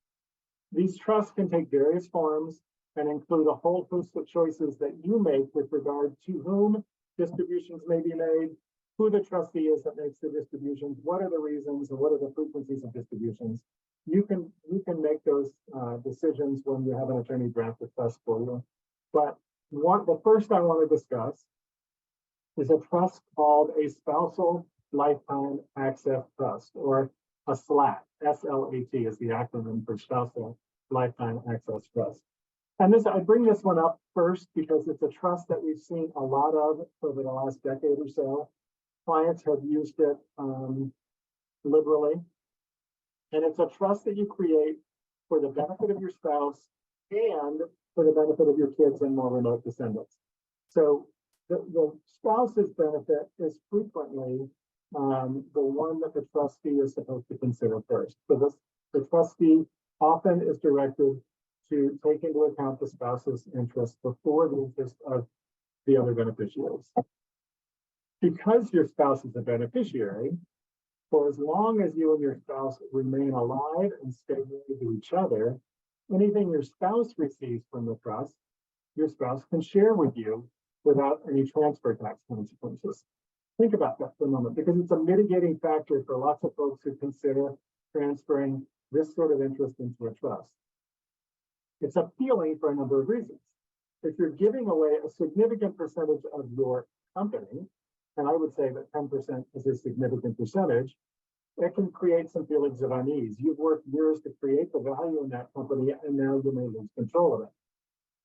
These trusts can take various forms and include a whole host of choices that you make with regard to whom distributions may be made, who the trustee is that makes the distributions, what are the reasons, and what are the frequencies of distributions. You can make those decisions when you have an attorney draft a trust for you. But the first I want to discuss is a trust called a spousal lifetime access trust, or a SLAT. SLAT is the acronym for spousal lifetime access trust. And I bring this one up first because it's a trust that we've seen a lot of over the last decade or so. Clients have used it liberally. And it's a trust that you create for the benefit of your spouse and for the benefit of your kids and more remote descendants. So the spouse's benefit is frequently the one that the trustee is supposed to consider first. So the trustee often is directed to take into account the spouse's interest before the interest of the other beneficiaries. Because your spouse is a beneficiary, for as long as you and your spouse remain alive and stay married to each other, anything your spouse receives from the trust, your spouse can share with you without any transfer tax consequences. Think about that for a moment, because it's a mitigating factor for lots of folks who consider transferring this sort of interest into a trust. It's appealing for a number of reasons. If you're giving away a significant percentage of your company, and I would say that 10% is a significant percentage, it can create some feelings of unease. You've worked years to create the value in that company, and now you may lose control of it.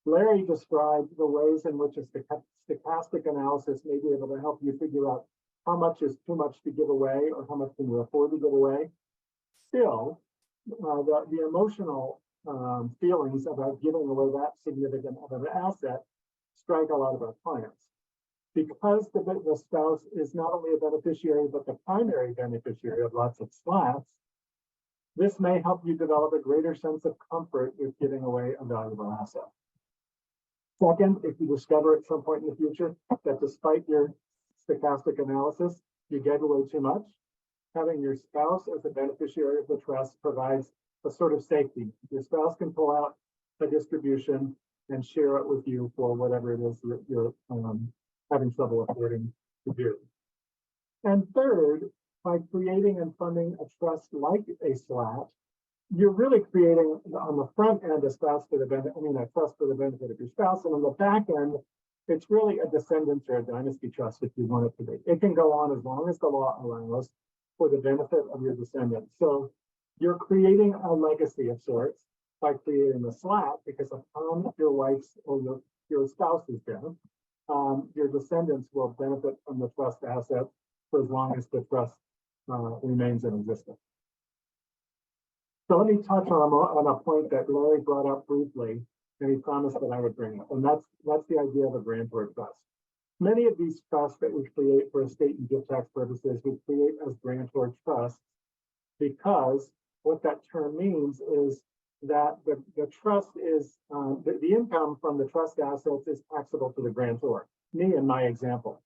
Larry described the ways in which a stochastic analysis may be able to help you figure out how much is too much to give away or how much can you afford to give away. Still, the emotional feelings about giving away that significant of an asset strike a lot of our clients. Because the spouse is not only a beneficiary, but the primary beneficiary of lots of SLATs, this may help you develop a greater sense of comfort with giving away a valuable asset. Second, if you discover at some point in the future that despite your stochastic analysis, you gave away too much, having your spouse as a beneficiary of the trust provides a sort of safety. Your spouse can pull out a distribution and share it with you for whatever it is that you're having trouble affording to do. And third, by creating and funding a trust like a SLAT, you're really creating on the front end a trust for the benefit of your spouse, and on the back end, it's really a descendants or a dynasty trust if you want it to be. It can go on as long as the law allows for the benefit of your descendants. So you're creating a legacy of sorts by creating a SLAT, because upon your wife's or your spouse's death, your descendants will benefit from the trust asset for as long as the trust remains in existence. So let me touch on a point that Larry brought up briefly, and he promised that I would bring up, and that's the idea of a grantor trust. Many of these trusts that we create for estate and gift tax purposes, we create as grantor trusts, because what that term means is that the trust is, the income from the trust assets is taxable to the grantor, me in my example.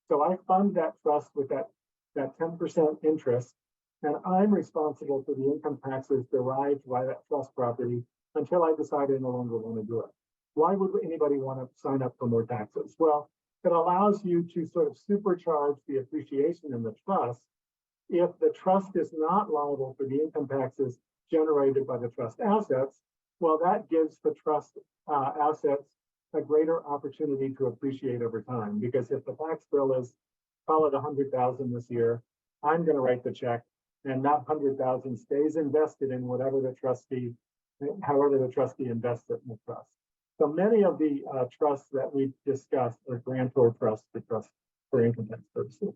So I fund that trust with that 10% interest and I'm responsible for the income taxes derived by that trust property until I decide I no longer want to do it. Why would anybody want to sign up for more taxes? Well, it allows you to sort of supercharge the appreciation in the trust if the trust is not liable for the income taxes generated by the trust assets. Well, that gives the trust assets a greater opportunity to appreciate over time, because if the tax bill is, call it 100,000 this year, I'm going to write the check, and that 100,000 stays invested in whatever the trustee, however the trustee invests it in the trust. So many of the trusts that we discussed are grantor trusts for income tax purposes.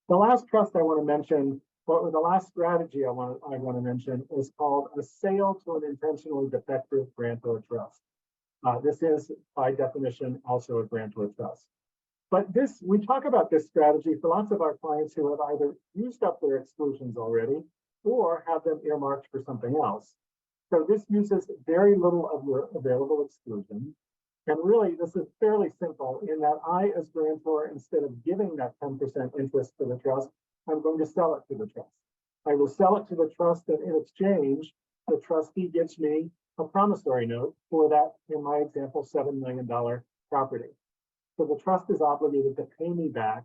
The last trust I want to mention, or the last strategy I want to mention, is called a sale to an intentionally defective grantor trust. This is, by definition, also a grantor trust. But we talk about this strategy for lots of our clients who have either used up their exclusions already or have them earmarked for something else. So this uses very little of your available exclusion. And really, this is fairly simple in that I, as grantor, instead of giving that 10% interest to the trust, I'm going to sell it to the trust. I will sell it to the trust, and in exchange, the trustee gives me a promissory note for that, in my example, $7 million property. So the trust is obligated to pay me back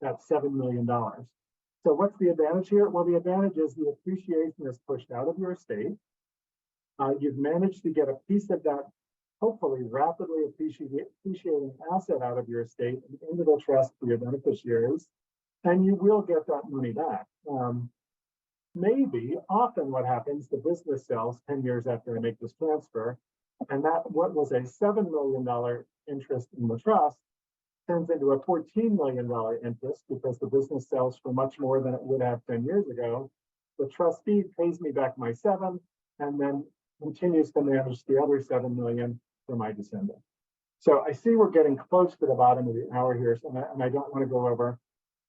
that $7 million. So what's the advantage here? Well, the advantage is the appreciation is pushed out of your estate. You've managed to get a piece of that, hopefully rapidly appreciating asset out of your estate and into the trust for your beneficiaries, and you will get that money back. Maybe, often what happens, the business sells 10 years after I make this transfer, and that what was a $7 million interest in the trust turns into a $14 million interest because the business sells for much more than it would have 10 years ago. The trustee pays me back my 7 and then continues to manage the other 7 million for my descendant. So I see we're getting close to the bottom of the hour here, and I don't want to go over.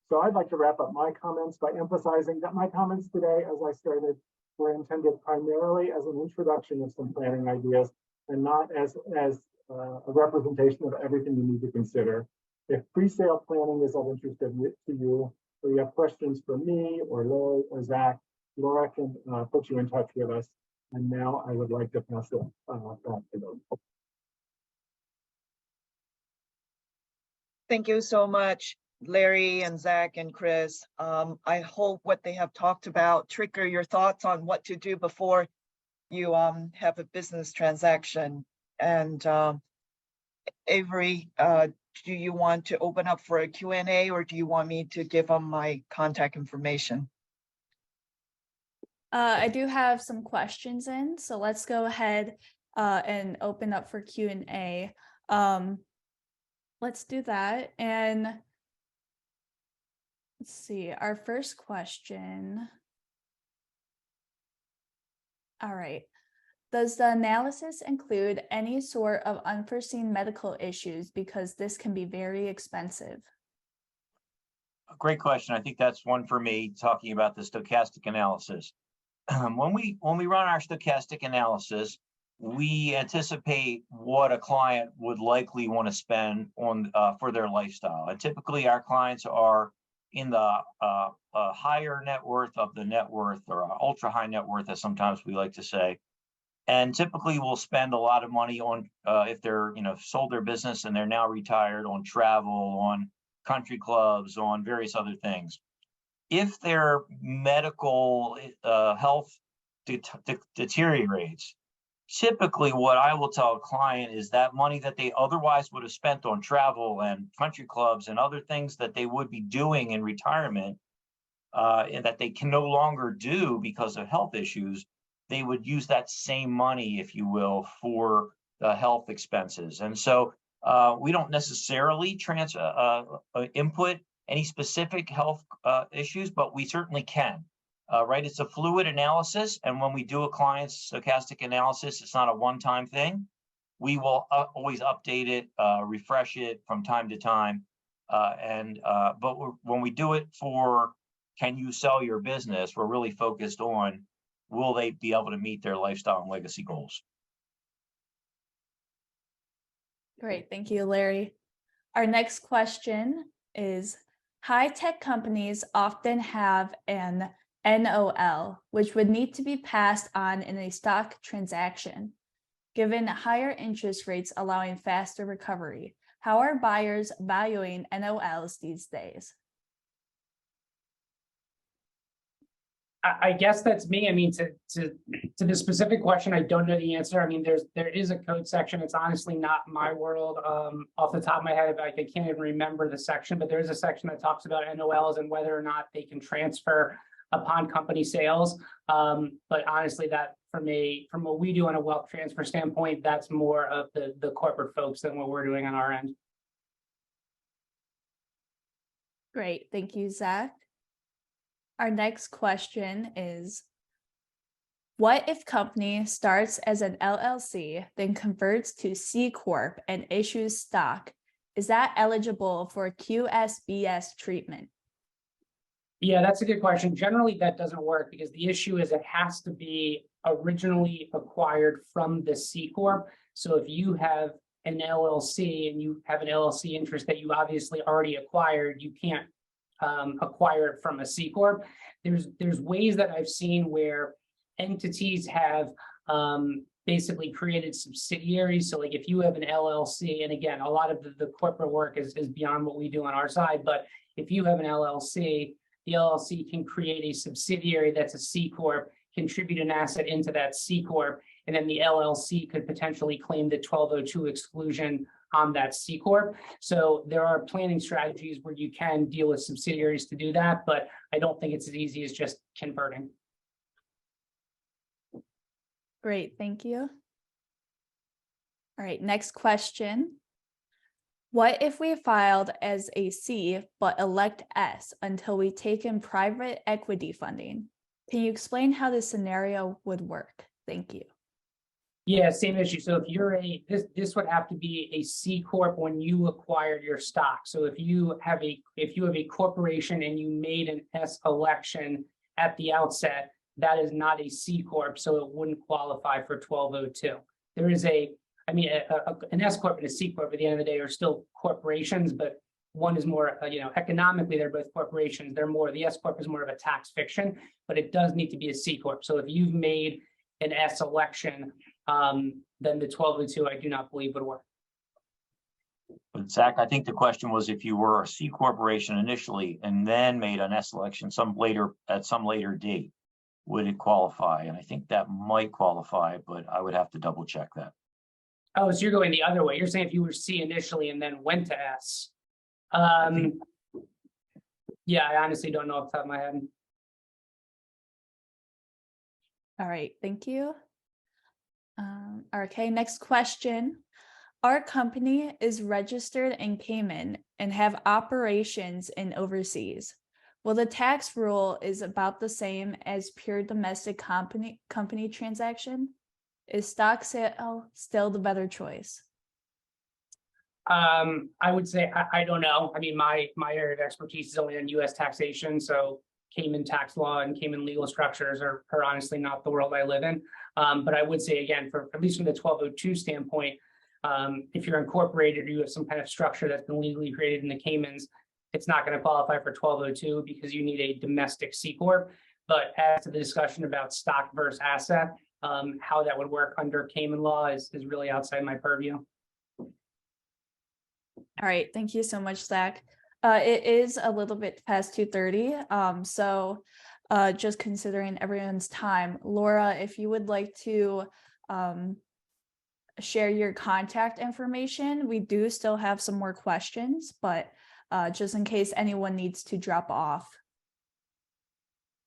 So I'd like to wrap up my comments by emphasizing that my comments today, as I started, were intended primarily as an introduction of some planning ideas and not as a representation of everything you need to consider. If pre-sale planning is of interest to you, or you have questions for me or Laura or Zach, Laura can put you in touch with us. And now I would like to pass it back to them. Thank you so much, Larry and Zach and Chris. I hope what they have talked about trigger your thoughts on what to do before you have a business transaction. And Avery, do you want to open up for a Q&A, or do you want me to give them my contact information? I do have some questions in, so let's go ahead and open up for Q&A. Let's do that. And let's see, our first question. All right. Does the analysis include any sort of unforeseen medical issues, because this can be very expensive? A great question. I think that's one for me, talking about the stochastic analysis. When we run our stochastic analysis, we anticipate what a client would likely want to spend on for their lifestyle. And typically our clients are in the higher net worth of the net worth, or ultra high net worth, as sometimes we like to say. And typically we'll spend a lot of money on, if they're, sold their business and they're now retired, on travel, on country clubs, on various other things. If their medical health deteriorates, typically what I will tell a client is that money that they otherwise would have spent on travel and country clubs and other things that they would be doing in retirement, and that they can no longer do because of health issues, they would use that same money, if you will, for the health expenses. And so we don't necessarily input any specific health issues, but we certainly can, right? It's a fluid analysis. And when we do a client's stochastic analysis, it's not a one-time thing. We will always update it, refresh it from time to time. But when we do it for, can you sell your business, we're really focused on, will they be able to meet their lifestyle and legacy goals? Great, thank you, Larry. Our next question is, High-tech companies often have an NOL, which would need to be passed on in a stock transaction. Given higher interest rates allowing faster recovery, how are buyers valuing NOLs these days? I guess that's me. I mean, to the specific question, I don't know the answer. I mean, there is a code section. It's honestly not my world. Off the top of my head, I can't even remember the section, but there is a section that talks about NOLs and whether or not they can transfer upon company sales. But honestly, that from what we do on a wealth transfer standpoint, that's more of the corporate folks than what we're doing on our end. Great, thank you, Zach. Our next question is, what if company starts as an LLC, then converts to C Corp and issues stock? Is that eligible for QSBS treatment? Yeah, that's a good question. Generally, that doesn't work because the issue is it has to be originally acquired from the C Corp. So if you have an LLC and you have an LLC interest that you obviously already acquired, you can't acquire it from a C Corp. There's ways that I've seen where entities have basically created subsidiaries. So like if you have an LLC, and again, a lot of the corporate work is beyond what we do on our side, but if you have an LLC, the LLC can create a subsidiary that's a C Corp, contribute an asset into that C Corp, and then the LLC could potentially claim the 1202 exclusion on that C Corp. So there are planning strategies where you can deal with subsidiaries to do that, but I don't think it's as easy as just converting. Great, thank you. All right, next question. What if we filed as a C but elect S until we take in private equity funding? Can you explain how this scenario would work? Thank you. Yeah, same issue. So if you're this would have to be a C Corp when you acquired your stock. So if you have a corporation and you made an S election at the outset, that is not a C Corp, so it wouldn't qualify for 1202. There is an S Corp and a C Corp at the end of the day are still corporations, but one is more, economically, they're both corporations. The S Corp is more of a tax fiction, but it does need to be a C Corp. So if you've made an S election, then the 1202, I do not believe would work. But Zach, I think the question was if you were a C corporation initially and then made an S election at some later date, would it qualify? And I think that might qualify, but I would have to double check that. Oh, so you're going the other way. You're saying if you were C initially and then went to S. Yeah, I honestly don't know off the top of my head. All right, thank you. Okay, next question. Our company is registered in Cayman and have operations in overseas. Well, the tax rule is about the same as pure domestic company transaction. Is stock sale still the better choice? I would say I don't know. I mean, my area of expertise is only on U.S. taxation, so Cayman tax law and Cayman legal structures are honestly not the world I live in. But I would say again, at least from the 1202 standpoint, if you're incorporated or you have some kind of structure that's been legally created in the Caymans, it's not going to qualify for 1202 because you need a domestic C Corp. But as to the discussion about stock versus asset, how that would work under Cayman law is really outside my purview. All right, thank you so much, Zach. It is a little bit past 2:30, so just considering everyone's time, Laura, if you would like to share your contact information, we do still have some more questions, but just in case anyone needs to drop off.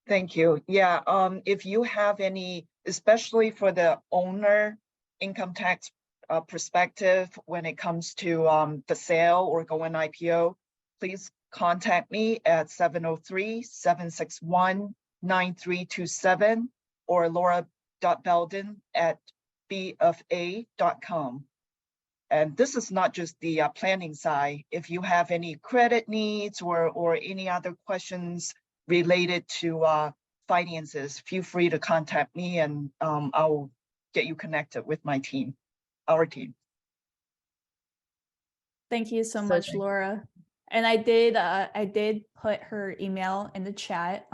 Thank you. Yeah, if you have any, especially for the owner income tax perspective when it comes to the sale or going IPO, please contact me at 703-761-9327 or laura.belden@bfa.com. And this is not just the planning side. If you have any credit needs or any other questions related to finances, feel free to contact me and I'll get you connected with my team, our team. Thank you so much, Laura. And I did put her email in the chat.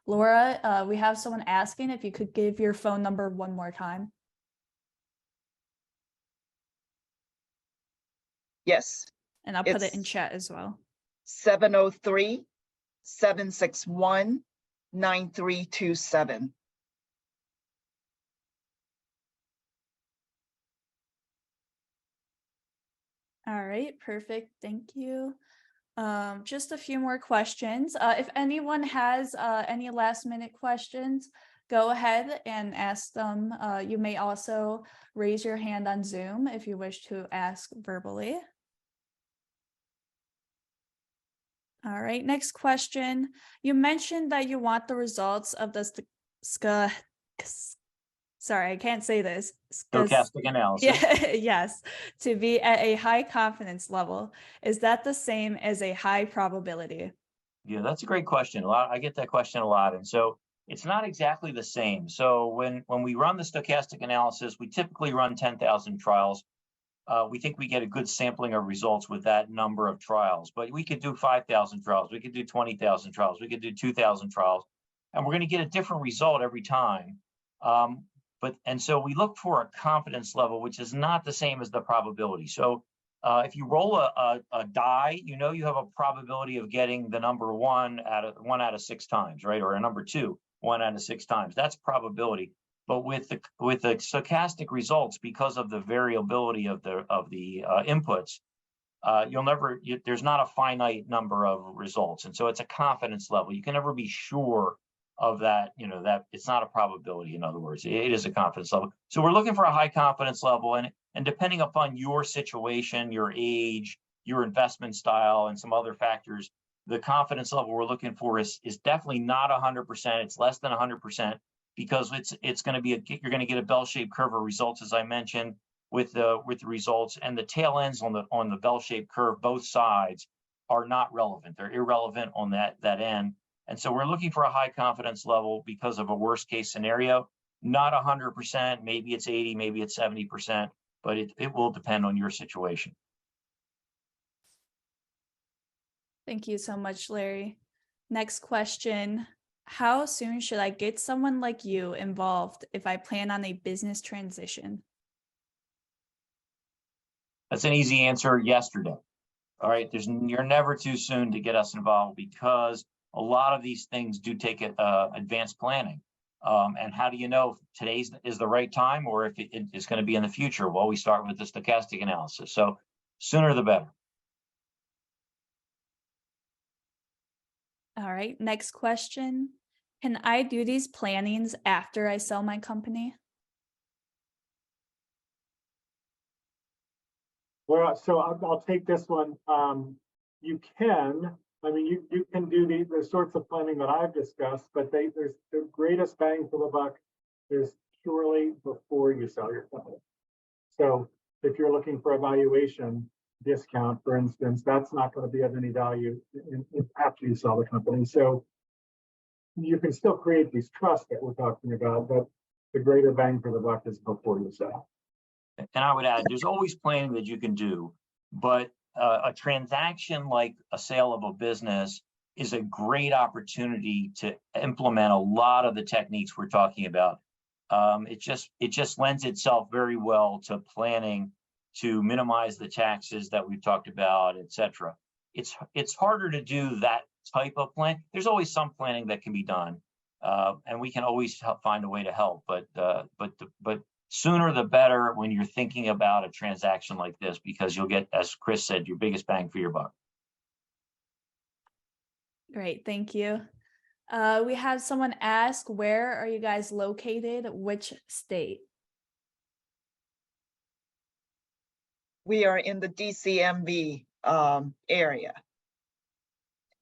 Laura, we have someone asking if you could give your phone number one more time. Yes, And I'll put it in It's- chat as well. 703-761-9327. All right, perfect. Thank you. Just a few more questions. If anyone has any last minute questions, go ahead and ask them. You may also raise your hand on Zoom if you wish to ask verbally. All right, next question. You mentioned that you want the results of the sorry, I can't say this. Stochastic analysis. Yeah, yes, to be at a high confidence level. Is that the same as a high probability? Yeah, that's a great question. I get that question a lot. And so it's not exactly the same. So when we run the stochastic analysis, we typically run 10,000 trials. We think we get a good sampling of results with that number of trials, but we could do 5,000 trials. We could do 20,000 trials. We could do 2,000 trials, and we're going to get a different result every time. And so we look for a confidence level, which is not the same as the probability. So if you roll a die, you know you have a probability of getting the number one out of 6 times, right? Or a number 2, 1 out of 6 times. That's probability. But with the stochastic results, because of the variability of the inputs, there's not a finite number of results, and so it's a confidence level. You can never be sure of that. That it's not a probability. In other words, it is a confidence level. So we're looking for a high confidence level, and depending upon your situation, your age, your investment style, and some other factors, the confidence level we're looking for is definitely not 100%. It's less than 100%. Because it's going to be you're going to get a bell-shaped curve of results, as I mentioned, with the results, and the tail ends on the bell-shaped curve, both sides are not relevant. They're irrelevant on that end. And so we're looking for a high confidence level because of a worst case scenario. Not 100%, maybe it's 80, maybe it's 70%, but it will depend on your situation. Thank you so much, Larry. Next question. How soon should I get someone like you involved if I plan on a business transition? That's an easy answer, yesterday. All right, you're never too soon to get us involved, because a lot of these things do take advanced planning. And how do you know if today's is the right time or if it is going to be in the future? Well, we start with the stochastic analysis. So sooner the better. All right, next question. Can I do these plannings after I sell my company? Well, so I'll take this one. You can, I mean, you can do the sorts of planning that I've discussed, but there's the greatest bang for the buck is purely before you sell your company. So if you're looking for a valuation discount, for instance, that's not going to be of any value after you sell the company. So you can still create these trusts that we're talking about, but the greater bang for the buck is before you sell. And I would add, there's always planning that you can do, but a transaction like a sale of a business is a great opportunity to implement a lot of the techniques we're talking about. It just lends itself very well to planning to minimize the taxes that we've talked about, et cetera. It's harder to do that type of plan. There's always some planning that can be done, and we can always find a way to help. But sooner the better when you're thinking about a transaction like this, because you'll get, as Chris said, your biggest bang for your buck. Great, thank you. We have someone ask, where are you guys located? Which state? We are in the DCMV area.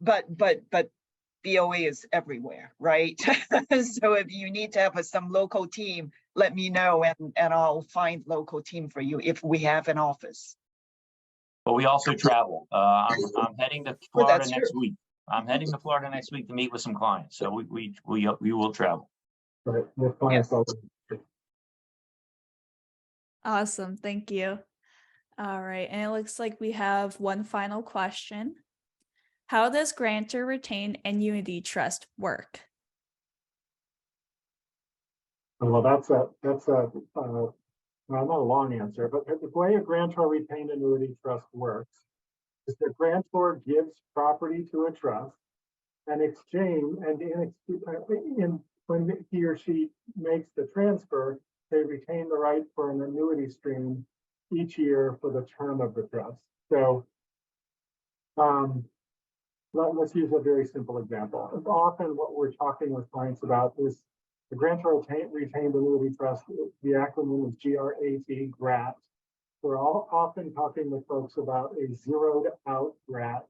But BOA is everywhere, right? So if you need to have some local team, let me know and I'll find local team for you if we have an office. But we also travel. I'm heading to Florida next week. I'm heading to Florida next week to meet with some clients. So we will travel. Right. Yes. Awesome, thank you. All right, and it looks like we have one final question. How does grantor retain annuity trust work? Well, that's a well, not a long answer, but the way a grantor retained annuity trust works is the grantor gives property to a trust and exchange, and when he or she makes the transfer, they retain the right for an annuity stream each year for the term of the trust. So let's use a very simple example. Often what we're talking with clients about is the grantor retained annuity trust. The acronym is GRAT, GRAT. We're often talking with folks about a zeroed out GRAT.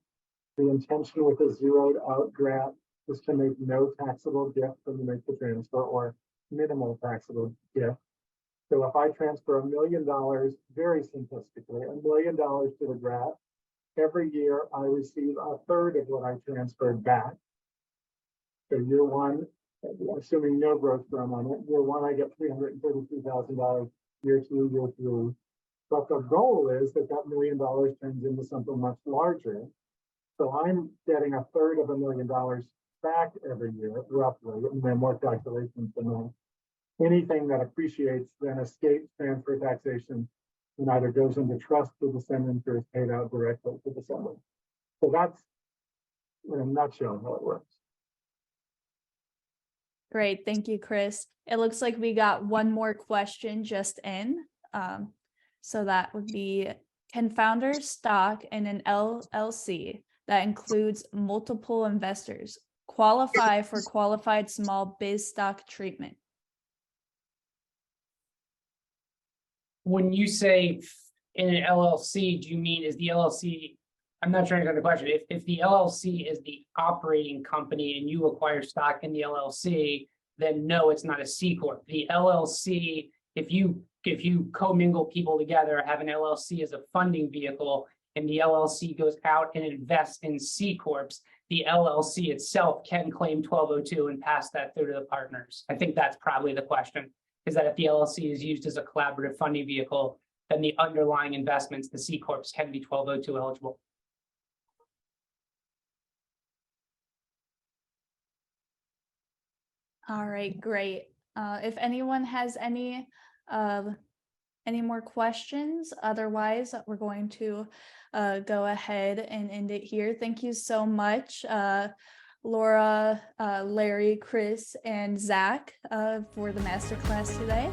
The intention with a zeroed out GRAT is to make no taxable gift when you make the transfer, or minimal taxable gift. So if I transfer $1 million, very simplistically, $1 million to the GRAT, every year I receive a third of what I transferred back. So year one, assuming no growth from on it, year one I get $332,000, year two, year three. But the goal is that $1 million turns into something much larger. So I'm getting a third of $1 million back every year, roughly, and then more calculations than that. Anything that appreciates then escapes transfer taxation and either goes into trust for descendants or is paid out directly to descendants. So that's, in a nutshell, how it works. Great, thank you, Chris. It looks like we got one more question just in. So that would be, can founders stock in an LLC that includes multiple investors qualify for qualified small biz stock treatment? When you say in an LLC, do you mean is the LLC, I'm not trying to understand the question. If the LLC is the operating company and you acquire stock in the LLC, then no, it's not a C Corp. The LLC, if you commingle people together, have an LLC as a funding vehicle, and the LLC goes out and invests in C Corps, the LLC itself can claim 1202 and pass that through to the partners. I think that's probably the question, is that if the LLC is used as a collaborative funding vehicle, then the underlying investments, the C Corps, can be 1202 eligible. All right, great. If anyone has any more questions, otherwise we're going to go ahead and end it here. Thank you so much, Laura, Larry, Chris, and Zach for the masterclass today.